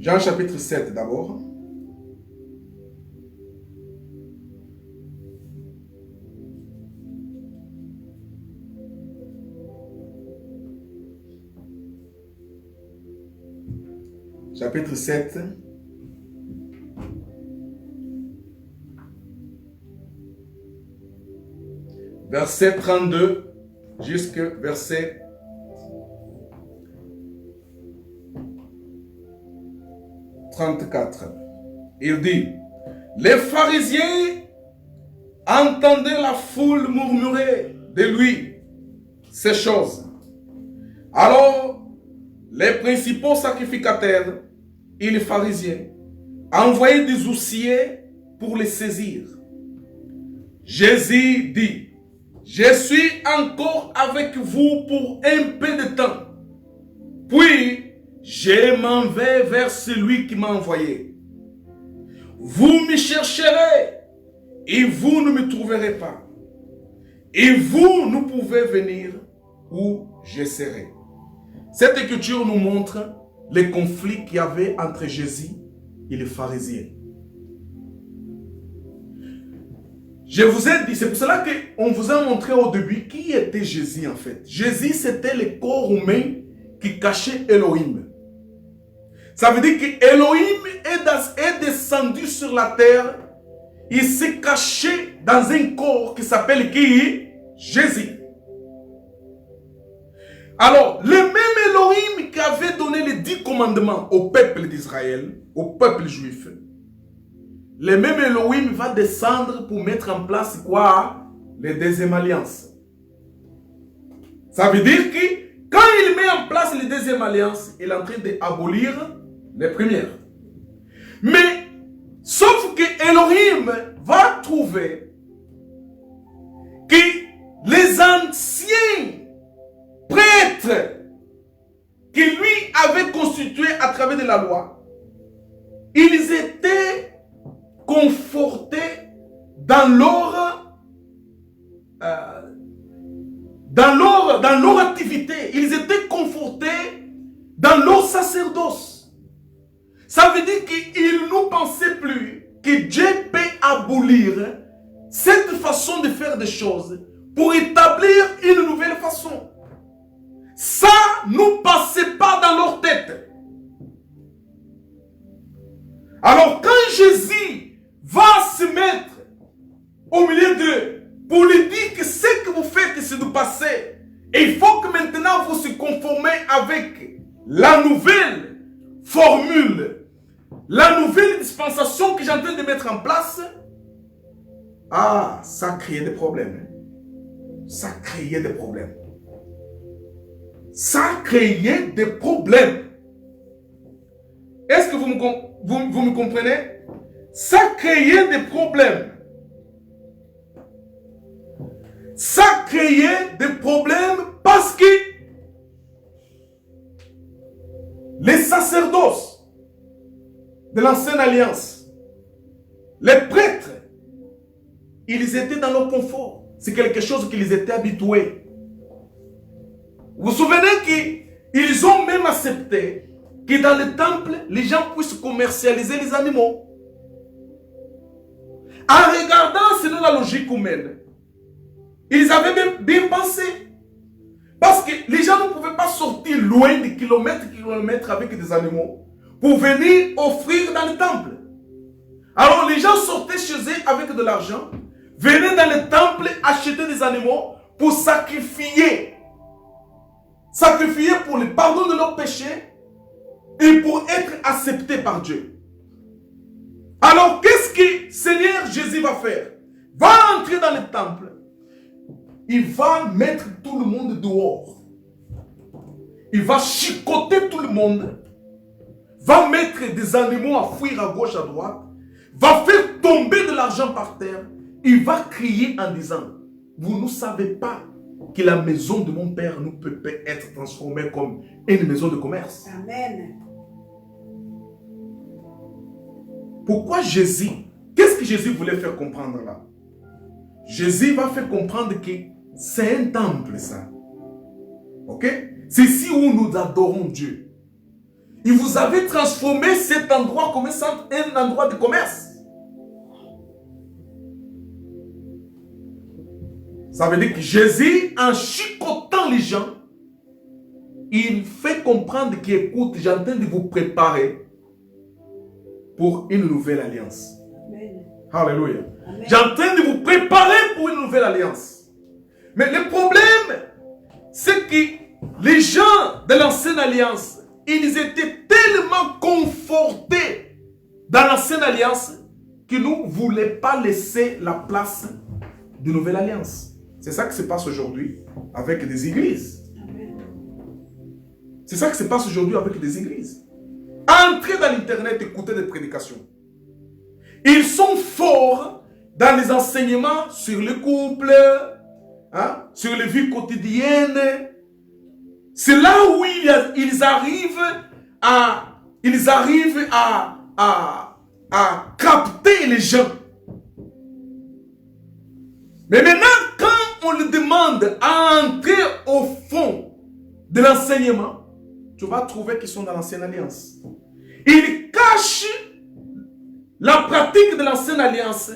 Jean chapitre 7 d'abord. Chapitre 7. Verset 32 jusqu'à verset 34. Il dit, les pharisiens entendaient la foule murmurer de lui ces choses. Alors, les principaux sacrificateurs et les pharisiens envoyaient des huissiers pour les saisir. Jésus dit, je suis encore avec vous pour un peu de temps. Puis, je m'en vais vers celui qui m'a envoyé. Vous me chercherez et vous ne me trouverez pas. Et vous ne pouvez venir où je serai. Cette écriture nous montre les conflits qu'il y avait entre Jésus et les pharisiens. Je vous ai dit, c'est pour cela qu'on vous a montré au début qui était Jésus en fait. Jésus, c'était le corps humain qui cachait Elohim. Ça veut dire que Elohim est descendu sur la terre. Il s'est caché dans un corps qui s'appelle qui? Jésus. Alors, le même Elohim qui avait donné les 10 commandements au peuple d'Israël, au peuple juif, le même Elohim va descendre pour mettre en place quoi? Les deuxième alliance. Ça veut dire que quand il met en place les deuxième alliance, il est en train d'abolir les premières. Mais, sauf que Elohim va trouver que les anciens prêtres qui lui avait constitués à travers de la loi, ils étaient confortés dans leur activité. Ils étaient confortés dans leur sacerdoce. Ça veut dire qu'ils ne pensaient plus que Dieu peut abolir cette façon de faire des choses pour établir une nouvelle façon. Ça ne passait pas dans leur tête. Alors quand Jésus va se mettre au milieu d'eux pour lui dire que ce que vous faites c'est du passé, et il faut que maintenant vous se conformez avec la nouvelle formule, la nouvelle dispensation que j'ai en train de mettre en place, ah, ça créait des problèmes. Ça créait des problèmes. Ça créait des problèmes. Est-ce que vous me comprenez? Ça créait des problèmes. Ça créait des problèmes parce que les sacerdoces de l'ancienne alliance, les prêtres, ils étaient dans leur confort. C'est quelque chose qu'ils étaient habitués. Vous vous souvenez qu'ils ont même accepté que dans le temple, les gens puissent commercialiser les animaux. En regardant selon la logique humaine, ils avaient même bien pensé. Parce que les gens ne pouvaient pas sortir loin de kilomètres avec des animaux pour venir offrir dans le temple. Alors les gens sortaient chez eux avec de l'argent, venaient dans le temple acheter des animaux pour sacrifier. Sacrifier pour le pardon de leurs péchés et pour être acceptés par Dieu. Alors qu'est-ce que Seigneur Jésus va faire? Va entrer dans le temple. Il va mettre tout le monde dehors. Il va chicoter tout le monde. Va mettre des animaux à fuir à gauche, à droite. Va faire tomber de l'argent par terre. Il va crier en disant, vous ne savez pas que la maison de mon père ne peut pas être transformée comme une maison de commerce. Amen. Pourquoi Jésus? Qu'est-ce que Jésus voulait faire comprendre là? Jésus va faire comprendre que c'est un temple ça. Ok? C'est ici où nous adorons Dieu. Il vous avait transformé cet endroit comme un endroit de commerce. Ça veut dire que Jésus, en chicotant les gens, il fait comprendre qu'écoute, j'ai en train de vous préparer pour une nouvelle alliance. Amen. Alléluia. Amen. J'ai en train de vous préparer pour une nouvelle alliance. Mais le problème, c'est que les gens de l'ancienne alliance, ils étaient tellement confortés dans l'ancienne alliance qu'ils ne voulaient pas laisser la place de nouvelle alliance. C'est ça qui se passe aujourd'hui avec des églises. C'est ça qui se passe aujourd'hui avec des églises. Entrez dans l'internet, écoutez des prédications. Ils sont forts dans les enseignements sur le couple, hein, sur les vies quotidiennes. C'est là où ils arrivent à capter les gens. Mais maintenant, quand on leur demande à entrer au fond de l'enseignement, tu vas trouver qu'ils sont dans l'ancienne alliance. Ils cachent la pratique de l'ancienne alliance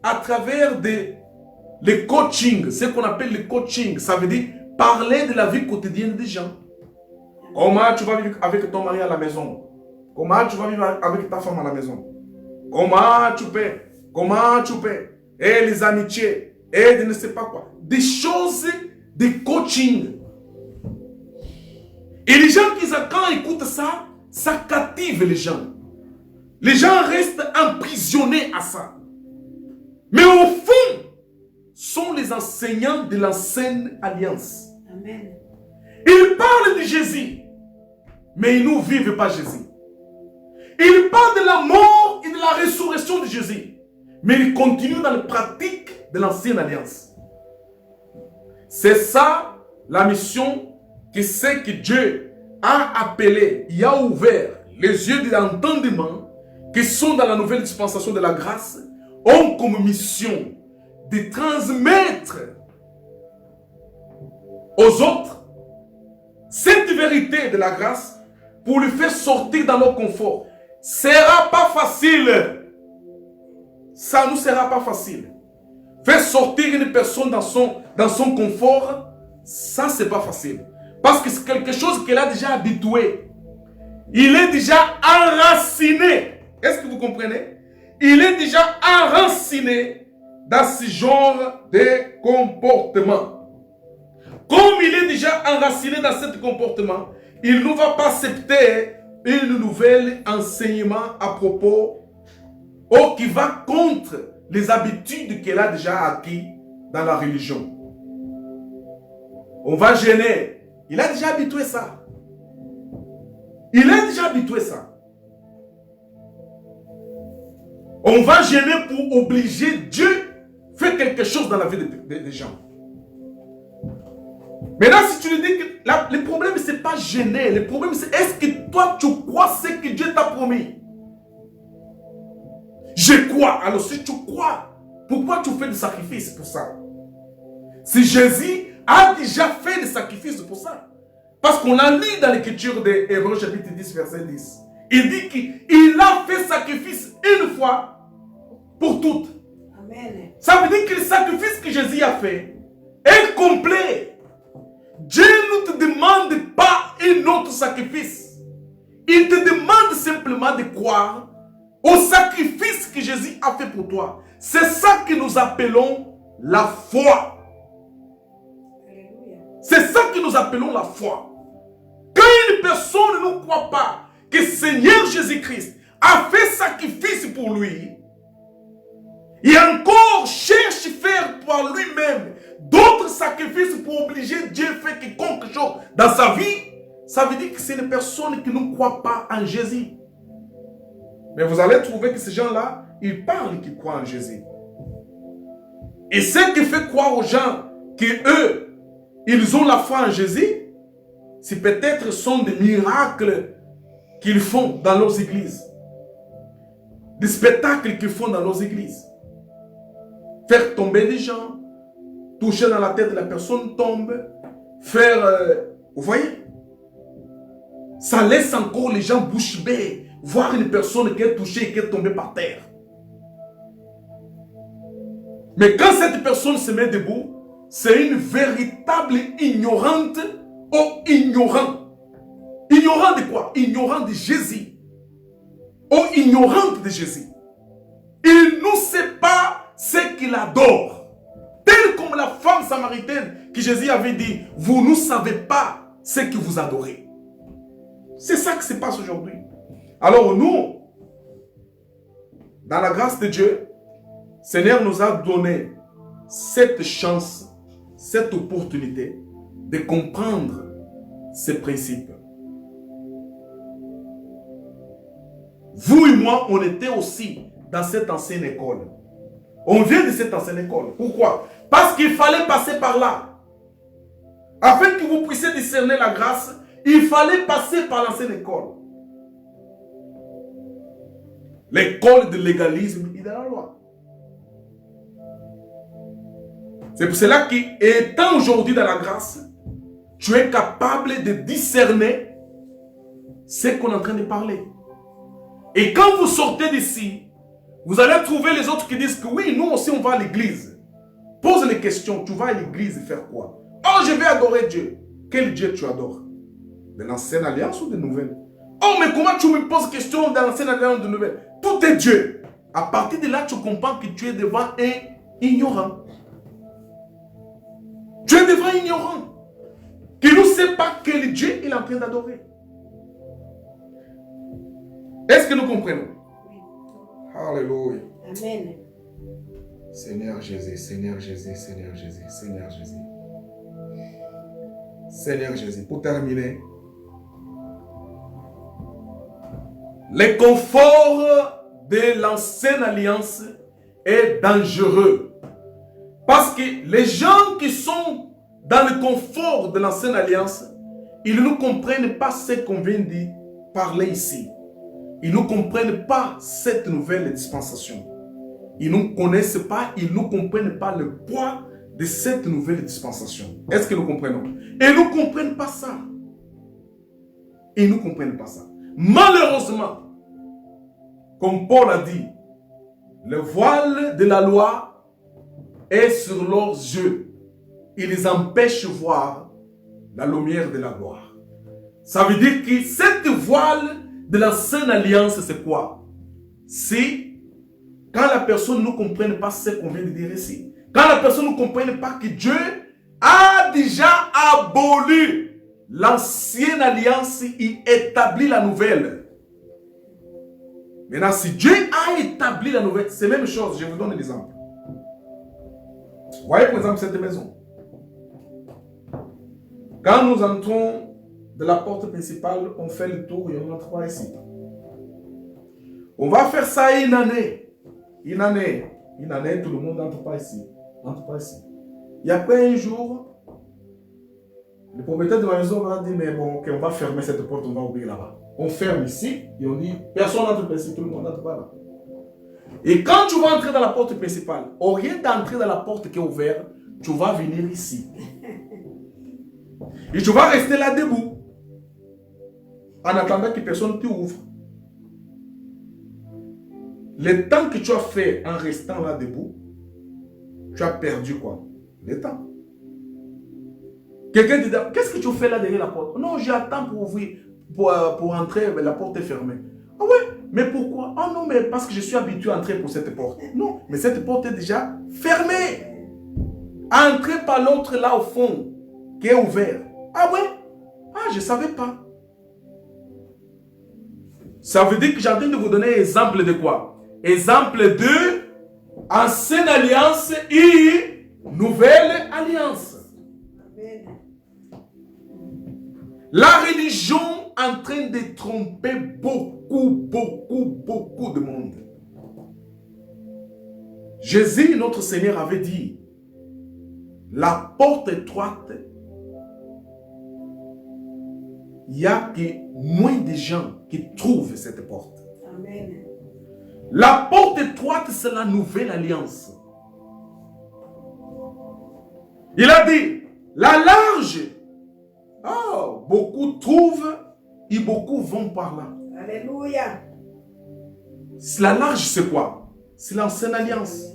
à travers le coaching, ce qu'on appelle le coaching. Ça veut dire parler de la vie quotidienne des gens. Comment tu vas vivre avec ton mari à la maison? Comment tu vas vivre avec ta femme à la maison? Comment tu peux? Et les amitiés, et je ne sais pas quoi. Des choses de coaching. Et les gens qui, quand écoutent ça, ça captive les gens. Les gens restent emprisonnés à ça. Mais au fond, sont les enseignants de l'ancienne alliance. Amen. Ils parlent de Jésus, mais ils ne vivent pas Jésus. Ils parlent de la mort et de la résurrection de Jésus, mais ils continuent dans la pratique de l'ancienne alliance. C'est ça la mission que c'est que Dieu a appelé, il a ouvert les yeux de l'entendement qui sont dans la nouvelle dispensation de la grâce, ont comme mission de transmettre aux autres cette vérité de la grâce pour le faire sortir dans leur confort. Sera pas facile. Ça ne sera pas facile. Faire sortir une personne dans son confort, ça c'est pas facile. Parce que c'est quelque chose qu'elle a déjà habitué. Il est déjà enraciné. Est-ce que vous comprenez? Il est déjà enraciné dans ce genre de comportement. Comme il est déjà enraciné dans ce comportement, il ne va pas accepter une nouvelle enseignement à propos ou qui va contre les habitudes qu'elle a déjà acquises dans la religion. On va gêner. Il a déjà habitué ça. Il a déjà habitué ça. On va gêner pour obliger Dieu à faire quelque chose dans la vie des gens. Maintenant, si tu lui dis que le problème, ce n'est pas gêner. Le problème, c'est est-ce que toi, tu crois ce que Dieu t'a promis? Je crois. Alors, si tu crois, pourquoi tu fais des sacrifices pour ça? Si Jésus a déjà fait des sacrifices pour ça. Parce qu'on a lu dans l'écriture de Hébreux chapitre 10, verset 10. Il dit qu'il a fait sacrifice une fois pour toutes. Amen. Ça veut dire que le sacrifice que Jésus a fait est complet. Dieu ne te demande pas un autre sacrifice. Il te demande simplement de croire au sacrifice que Jésus a fait pour toi. C'est ça que nous appelons la foi. C'est ça que nous appelons la foi. Quand une personne ne croit pas que Seigneur Jésus-Christ a fait sacrifice pour lui, et encore cherche à faire par lui-même d'autres sacrifices pour obliger Dieu à faire quelque chose dans sa vie, ça veut dire que c'est une personne qui ne croit pas en Jésus. Mais vous allez trouver que ces gens-là, ils parlent qu'ils croient en Jésus. Et ce qui fait croire aux gens qu'eux, ils ont la foi en Jésus, c'est peut-être sont des miracles qu'ils font dans leurs églises. Des spectacles qu'ils font dans leurs églises. Faire tomber des gens, toucher dans la tête, la personne tombe, faire... vous voyez? Ça laisse encore les gens bouche bée, voir une personne qui est touchée et qui est tombée par terre. Mais quand cette personne se met debout, c'est une véritable ignorante ou ignorant. Ignorant de quoi? Ignorant de Jésus. Ou ignorante de Jésus. Il ne sait pas ce qu'il adore. Tel comme la femme samaritaine que Jésus avait dit, vous ne savez pas ce que vous adorez. C'est ça qui se passe aujourd'hui. Alors nous, dans la grâce de Dieu, le Seigneur nous a donné cette chance, cette opportunité de comprendre ces principes. Vous et moi, on était aussi dans cette ancienne école. On vient de cette ancienne école. Pourquoi? Parce qu'il fallait passer par là. Afin que vous puissiez discerner la grâce, il fallait passer par l'ancienne école. L'école de l'égalisme et de la loi. C'est pour cela qu'étant aujourd'hui dans la grâce, tu es capable de discerner ce qu'on est en train de parler. Et quand vous sortez d'ici, vous allez trouver les autres qui disent que oui, nous aussi on va à l'église. Pose les questions, tu vas à l'église faire quoi? Oh, je vais adorer Dieu. Quel Dieu tu adores? De l'ancienne alliance ou de nouvelle? Oh, mais comment tu me poses question de l'ancienne alliance ou de nouvelle? Tout est Dieu. À partir de là, tu comprends que tu es devant un ignorant. Tu es devant un ignorant qui ne sait pas quel Dieu il est en train d'adorer. Est-ce que nous comprenons? Oui. Alléluia. Amen. Seigneur Jésus, Seigneur Jésus, Seigneur Jésus, Seigneur Jésus. Seigneur Jésus, pour terminer, le confort de l'ancienne alliance est dangereux. Parce que les gens qui sont dans le confort de l'ancienne alliance, ils ne comprennent pas ce qu'on vient de parler ici. Ils ne comprennent pas cette nouvelle dispensation. Ils ne connaissent pas, ils ne comprennent pas le poids de cette nouvelle dispensation. Est-ce que nous comprenons? Et ils ne comprennent pas ça. Ils ne comprennent pas ça. Malheureusement, comme Paul a dit, le voile de la loi est sur leurs yeux. Il les empêche de voir la lumière de la gloire. Ça veut dire que cette voile de l'ancienne alliance, c'est quoi? C'est quand la personne ne comprenne pas ce qu'on vient de dire ici. Quand la personne ne comprenne pas que Dieu a déjà aboli l'ancienne alliance et établi la nouvelle. Maintenant, si Dieu a établi la nouvelle, c'est la même chose. Je vous donne un exemple. Voyez par exemple cette maison. Quand nous entrons de la porte principale, on fait le tour et on entre pas ici. On va faire ça une année. Une année, tout le monde n'entre pas ici. N'entre pas ici. Et après un jour, le propriétaire de la maison va dire, mais bon, ok, on va fermer cette porte, on va ouvrir là-bas. On ferme ici et on dit, personne n'entre pas ici, tout le monde n'entre pas là. Et quand tu vas entrer dans la porte principale, au lieu d'entrer dans la porte qui est ouverte, tu vas venir ici. Et tu vas rester là debout, en attendant que personne t'ouvre. Le temps que tu as fait en restant là debout, tu as perdu quoi? Le temps. Quelqu'un te dit, qu'est-ce que tu fais là derrière la porte? Non, j'attends pour ouvrir, pour entrer, mais la porte est fermée. Ah ouais, mais pourquoi? Ah non, mais parce que je suis habitué à entrer pour cette porte. Non, mais cette porte est déjà fermée. Entrer par l'autre là au fond, qui est ouvert. Ah ouais? Ah, je ne savais pas. Ça veut dire que j'ai en train de vous donner un exemple de quoi? Exemple de ancienne alliance et nouvelle alliance. Amen. La religion est en train de tromper beaucoup de monde. Jésus, notre Seigneur, avait dit, la porte étroite, il n'y a que moins de gens qui trouvent cette porte. Amen. La porte étroite, c'est la nouvelle alliance. Il a dit, la large, oh, beaucoup trouvent et beaucoup vont par là. Alléluia. La large, c'est quoi? C'est l'ancienne alliance.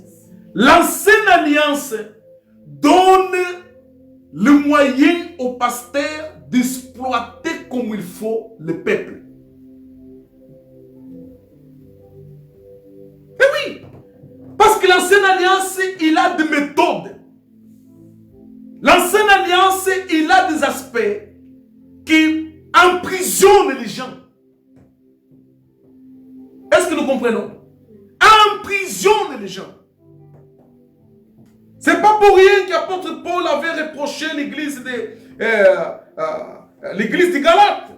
L'ancienne alliance donne le moyen au pasteur d'exploiter comme il faut le peuple. Et oui, parce que l'ancienne alliance, il a des méthodes. L'ancienne alliance, il a des aspects qui emprisonnent les gens. Est-ce que nous comprenons? Emprisonnent les gens. C'est pas pour rien qu'apôtre Paul avait reproché l'église de Galates.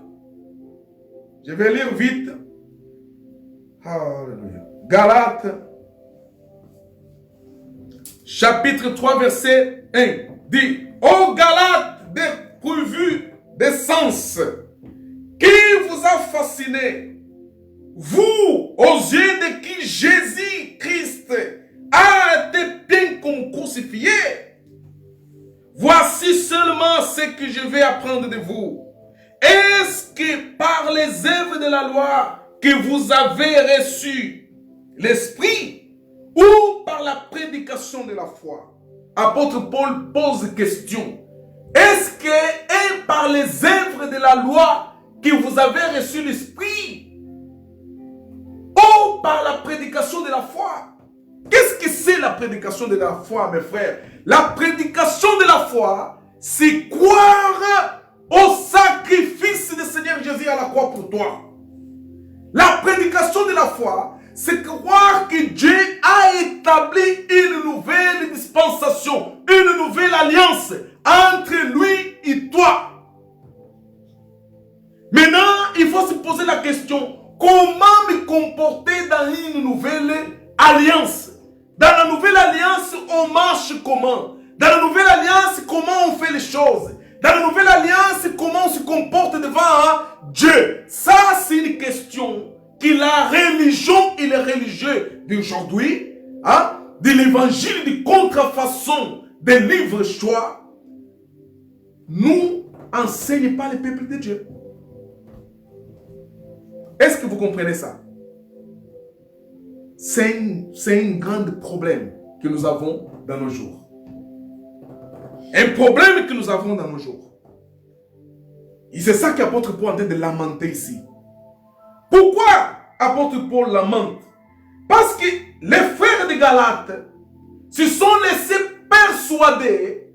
Je vais lire vite. Alléluia. Galates, chapitre 3, verset 1, dit, ô Galates dépourvus de sens, qui vous a fasciné, vous, aux yeux de qui Jésus-Christ a été bien comme crucifié? Voici seulement ce que je vais apprendre de vous. Est-ce que par les œuvres de la loi que vous avez reçu l'esprit ou par la prédication de la foi? Apôtre Paul pose question. Est-ce que par les œuvres de la loi que vous avez reçu l'esprit ou par la prédication de la foi? Qu'est-ce que c'est la prédication de la foi, mes frères? La prédication de la foi, c'est croire au sacrifice du Seigneur Jésus à la croix pour toi. La prédication de la foi, c'est croire que Dieu a établi une nouvelle dispensation, une nouvelle alliance entre lui et toi. Maintenant, il faut se poser la question, comment me comporter dans une nouvelle alliance? Dans la nouvelle alliance, on marche comment? Dans la nouvelle alliance, comment on fait les choses? Dans la nouvelle alliance, comment on se comporte devant Dieu? Ça, c'est une question que la religion et les religieux d'aujourd'hui, de l'évangile de contrefaçon des livres choix, nous enseignent pas le peuple de Dieu. Est-ce que vous comprenez ça? C'est un grand problème que nous avons dans nos jours. Un problème que nous avons dans nos jours. Et c'est ça qu'apôtre Paul est en train de lamenter ici. Pourquoi apôtre Paul lamente? Parce que les frères de Galates se sont laissés persuader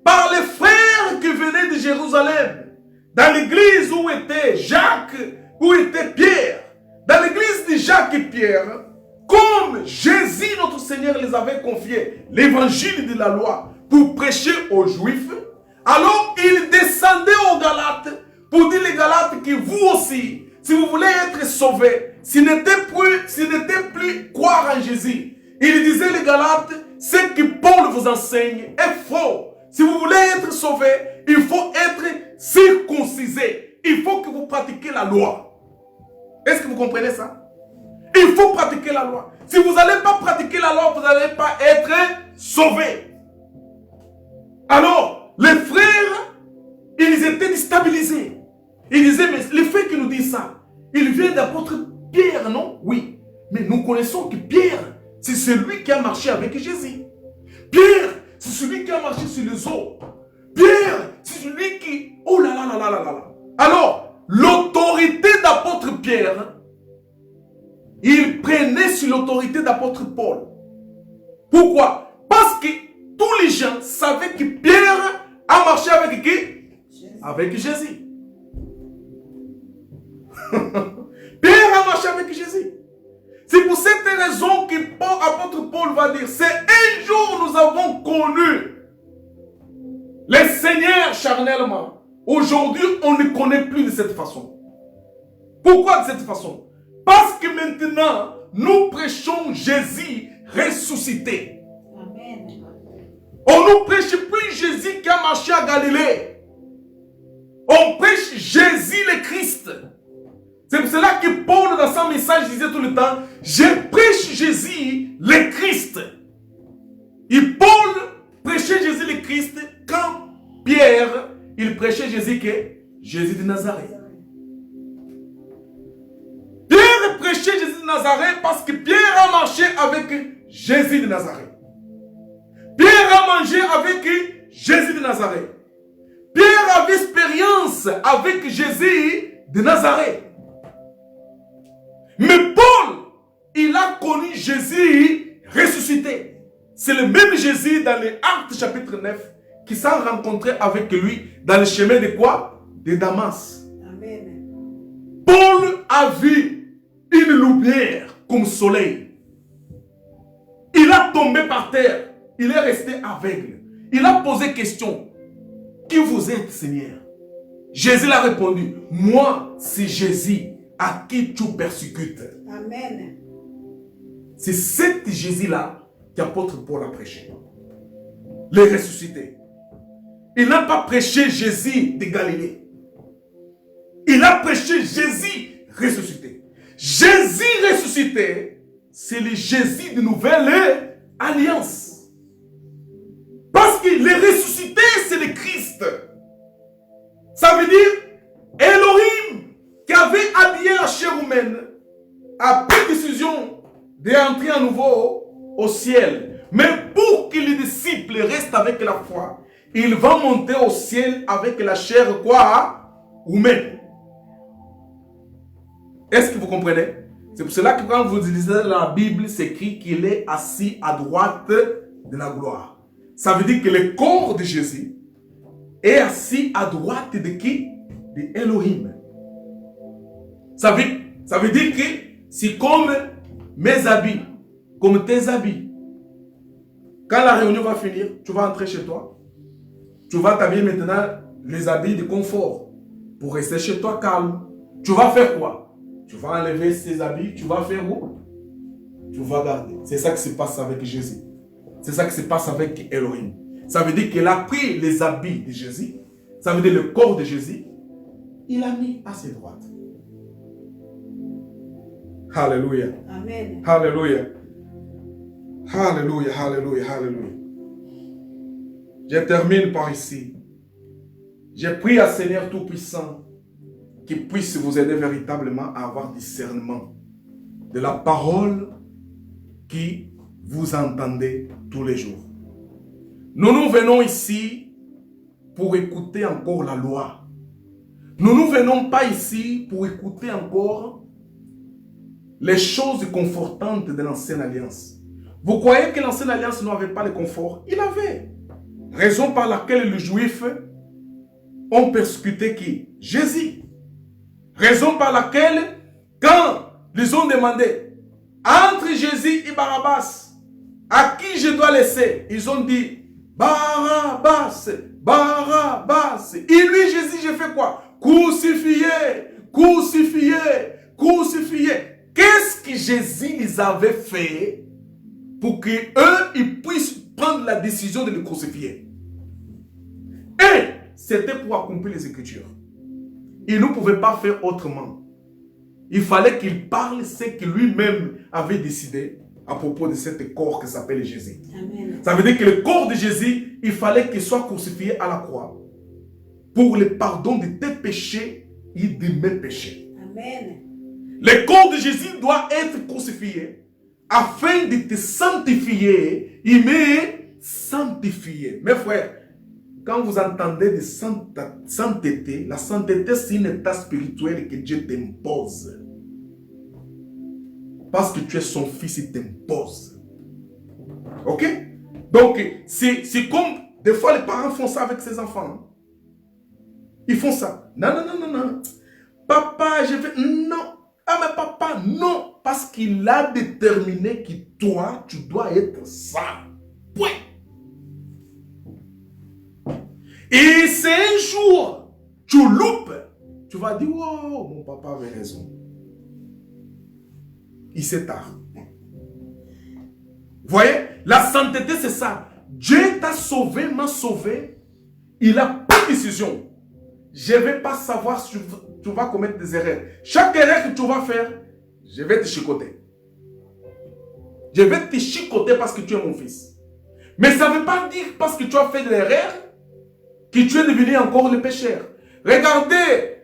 par les frères qui venaient de Jérusalem, dans l'église où était Jacques, où était Pierre. Dans l'église de Jacques et Pierre, comme Jésus, notre Seigneur, les avait confié l'évangile de la loi pour prêcher aux Juifs, alors il descendait aux Galates pour dire les Galates que vous aussi, si vous voulez être sauvés, ce n'était plus croire en Jésus. Il disait les Galates, ce que Paul vous enseigne est faux. Si vous voulez être sauvés, il faut être circoncisé. Il faut que vous pratiquiez la loi. Est-ce que vous comprenez ça? Il faut pratiquer la loi. Si vous n'allez pas pratiquer la loi, vous n'allez pas être sauvés. Alors, les frères, ils étaient déstabilisés. Ils disaient, mais le fait qu'il nous dit ça, il vient d'apôtre Pierre, non? Oui. Mais nous connaissons que Pierre, c'est celui qui a marché avec Jésus. Pierre, c'est celui qui a marché sur les eaux. Pierre, c'est celui qui... Oh là là là là là là. Alors, l'autorité d'apôtre Pierre, il prenait sur l'autorité d'apôtre Paul. Pourquoi? Parce que tous les gens savaient que Pierre a marché avec qui? Avec Jésus. Pierre a marché avec Jésus. C'est pour cette raison que l'apôtre Paul va dire, c'est un jour nous avons connu le Seigneur charnellement. Aujourd'hui, on ne connaît plus de cette façon. Pourquoi de cette façon? Parce que maintenant, nous prêchons Jésus ressuscité. Amen. On ne prêche plus Jésus qui a marché à Galilée. On prêche Jésus le Christ. C'est pour cela que Paul, dans son message, disait tout le temps, je prêche Jésus le Christ. Et Paul prêchait Jésus le Christ quand Pierre, il prêchait Jésus de Nazareth. Pierre prêchait Jésus de Nazareth parce que Pierre a marché avec Jésus de Nazareth. Pierre a mangé avec Jésus de Nazareth. Pierre avait expérience avec Jésus de Nazareth. Mais Paul, il a connu Jésus ressuscité. C'est le même Jésus dans les Actes chapitre 9 qui s'est rencontré avec lui dans le chemin de quoi? De Damas. Amen. Paul a vu une lumière comme soleil. Il a tombé par terre. Il est resté aveugle. Il a posé question. Qui vous êtes, Seigneur? Jésus a répondu, moi, c'est Jésus à qui tu persécutes. Amen. C'est cet Jésus-là qu'apôtre Paul a prêché. Le ressuscité. Il n'a pas prêché Jésus de Galilée. Il a prêché Jésus ressuscité. Jésus ressuscité, c'est le Jésus de nouvelle alliance. Parce que le ressuscité, c'est le Christ. Ça veut dire, Elohim, qui avait habillé la chair humaine, a pris décision d'entrer à nouveau au ciel. Mais pour que les disciples restent avec la foi, il va monter au ciel avec la chair quoi? Humaine. Est-ce que vous comprenez? C'est pour cela que quand vous lisez la Bible, c'est écrit qu'il est assis à droite de la gloire. Ça veut dire que le corps de Jésus est assis à droite de qui? De Elohim. Ça veut dire que c'est comme mes habits comme tes habits. Quand la réunion va finir, tu vas entrer chez toi. Tu vas t'habiller maintenant les habits de confort pour rester chez toi calme. Tu vas faire quoi? Tu vas enlever ces habits, tu vas faire où? Tu vas garder. C'est ça qui se passe avec Jésus. C'est ça qui se passe avec Elohim. Ça veut dire qu'il a pris les habits de Jésus. Ça veut dire le corps de Jésus. Il l'a mis à ses droites. Alléluia. Amen. Alléluia. Alléluia, alléluia, alléluia. Je termine par ici. Je prie à Seigneur Tout-Puissant qui puisse vous aider véritablement à avoir discernement de la parole qui vous entendez tous les jours. Nous venons ici pour écouter encore la loi. Nous ne venons pas ici pour écouter encore les choses confortantes de l'ancienne alliance. Vous croyez que l'ancienne alliance n'avait pas le confort? Il avait. Raison par laquelle les Juifs ont persécuté qui? Jésus. Raison par laquelle, quand ils ont demandé entre Jésus et Barabbas, à qui je dois laisser? Ils ont dit Barabbas, Barabbas. Et lui, Jésus, j'ai fait quoi? Crucifié, crucifié, crucifié. Qu'est-ce que Jésus les avait fait pour qu'eux, ils puissent prendre la décision de le crucifier? Et c'était pour accomplir les Écritures. Il ne pouvait pas faire autrement. Il fallait qu'il parle ce que lui-même avait décidé à propos de cet corps qui s'appelle Jésus. Amen. Ça veut dire que le corps de Jésus, il fallait qu'il soit crucifié à la croix pour le pardon de tes péchés et de mes péchés. Amen. Le corps de Jésus doit être crucifié afin de te sanctifier. Il m'est sanctifié. Mes frères, quand vous entendez de sainteté, la sainteté, c'est un état spirituel que Dieu t'impose. Parce que tu es son fils, il t'impose. Ok? Donc, c'est comme des fois les parents font ça avec ses enfants. Ils font ça. Non, non, non, non, non. Papa, je vais... Non. Ah, mais papa, non. Parce qu'il a déterminé que toi, tu dois être ça. Point. Et c'est un jour, tu loupes, tu vas dire, wow, mon papa avait raison. Il s'est tard. Vous voyez, la sainteté, c'est ça. Dieu t'a sauvé, m'a sauvé. Il a pris décision. Je ne vais pas savoir si tu vas commettre des erreurs. Chaque erreur que tu vas faire, je vais te chicoter. Je vais te chicoter parce que tu es mon fils. Mais ça ne veut pas dire parce que tu as fait de l'erreur que tu es devenu encore le pécheur. Regardez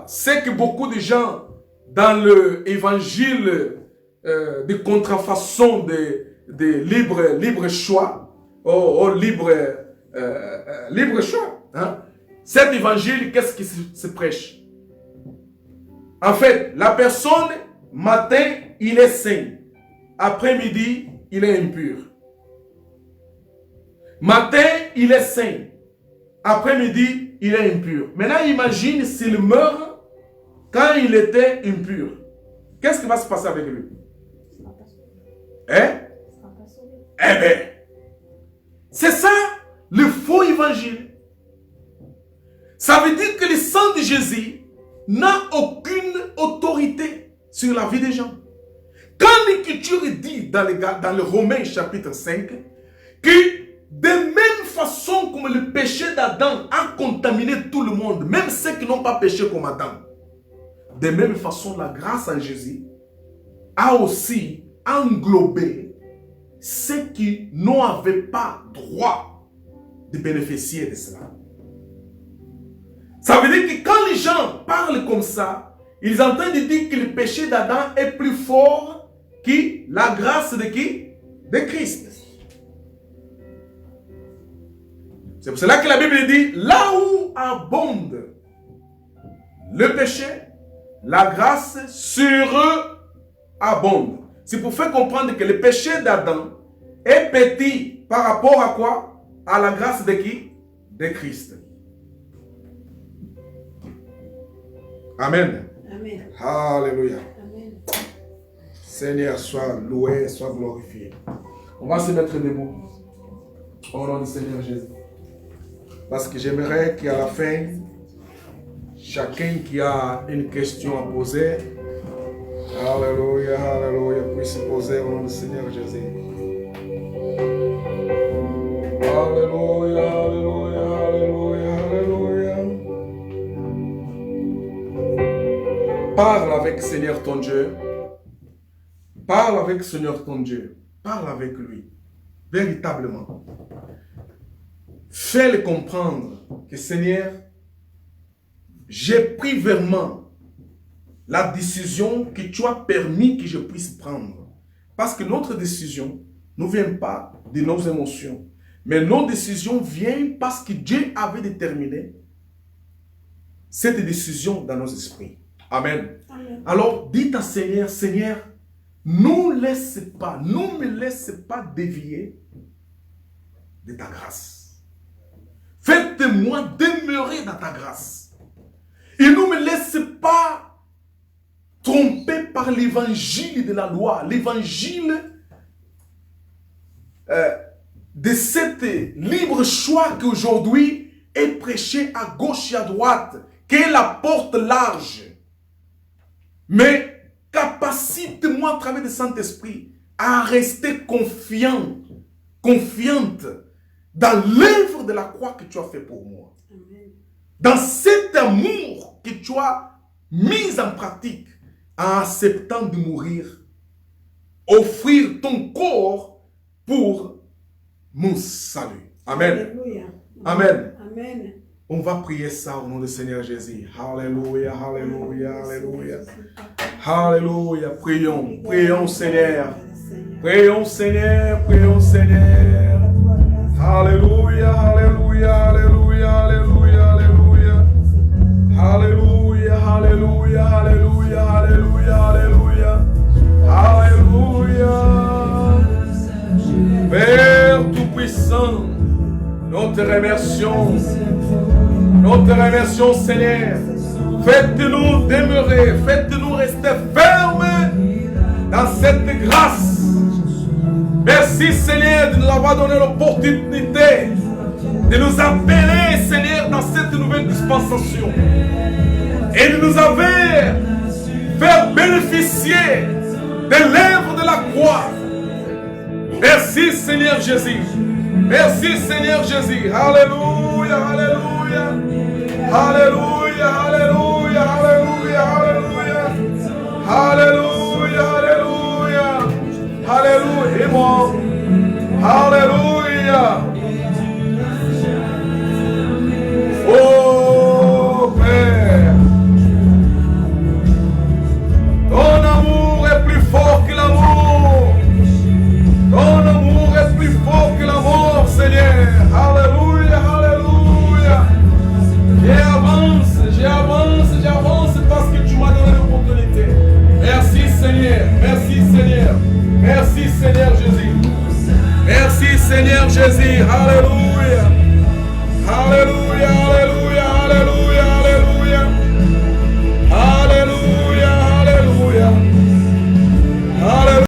ce que beaucoup de gens dans l'évangile de contrefaçon de libre choix, libre choix. Hein? Cet évangile, qu'est-ce qui se prêche? En fait, la personne, matin, il est saint. Après-midi, il est impur. Matin, il est saint. Après-midi, il est impur. Maintenant, imagine s'il meurt quand il était impur. Qu'est-ce qui va se passer avec lui? Hein? Eh bien, c'est ça le faux évangile. Ça veut dire que le sang de Jésus n'a aucune autorité sur la vie des gens. Quand l'Écriture dit dans le Romains chapitre 5 que de même façon comme le péché d'Adam a contaminé tout le monde, même ceux qui n'ont pas péché comme Adam, de même façon la grâce en Jésus a aussi englobé ceux qui n'avaient pas droit de bénéficier de cela. Ça veut dire que quand les gens parlent comme ça, ils sont en train de dire que le péché d'Adam est plus fort que la grâce de qui? De Christ. C'est pour cela que la Bible dit, là où abonde le péché, la grâce surabonde. C'est pour faire comprendre que le péché d'Adam est petit par rapport à quoi? À la grâce de qui? De Christ. Amen. Amen. Alléluia. Amen. Seigneur, sois loué, sois glorifié. On va se mettre debout. Au nom du Seigneur Jésus. Parce que j'aimerais qu'à la fin, chacun qui a une question à poser, alléluia, alléluia, puisse poser au nom du Seigneur Jésus. Alléluia, alléluia, alléluia, alléluia. Parle avec Seigneur ton Dieu. Parle avec Seigneur ton Dieu. Parle avec lui. Véritablement. Fais-le comprendre que Seigneur, j'ai pris vraiment la décision que tu as permis que je puisse prendre. Parce que notre décision ne vient pas de nos émotions. Mais nos décisions viennent parce que Dieu avait déterminé cette décision dans nos esprits. Amen. Amen. Alors, dites à Seigneur, Seigneur, ne me laisse pas dévier de ta grâce. Faites-moi demeurer dans ta grâce. Et ne me laisse pas tromper par l'évangile de la loi, l'évangile de cet libre choix qu'aujourd'hui est prêché à gauche et à droite, qui est la porte large. Mais capacite-moi à travers le Saint-Esprit à rester confiante dans l'œuvre de la croix que tu as fait pour moi. Amen. Dans cet amour que tu as mis en pratique en acceptant de mourir, offrir ton corps pour mon salut. Amen. Alléluia. Amen. Amen. On va prier ça au nom du Seigneur Jésus. Alléluia, alléluia, alléluia. Alléluia. Prions, prions Seigneur. Prions Seigneur, prions Seigneur. Alléluia, alléluia, alléluia, alléluia, alléluia. Alléluia, alléluia, alléluia, alléluia, alléluia. Alléluia. Père Tout-Puissant, nous te remercions. Nous te remercions, Seigneur. Faites-nous demeurer, faites-nous rester fermes dans cette grâce. Merci, Seigneur, de nous avoir donné l'opportunité de nous appeler, Seigneur, dans cette nouvelle dispensation. Et de nous avoir fait bénéficier de l'œuvre de la croix. Merci, Seigneur Jésus. Merci, Seigneur Jésus. Alléluia, alléluia. Alléluia, alléluia, alléluia, alléluia. Alléluia, alléluia. Alléluia. Bon. Alléluia. Oh Père, ton amour est plus fort que l'amour. Ton amour est plus fort que la mort, Seigneur. Alléluia, alléluia. J'avance parce que tu m'as donné l'opportunité. Merci Seigneur, merci Seigneur. Merci Seigneur Jésus. Merci Seigneur Jésus. Alléluia. Alléluia, alléluia.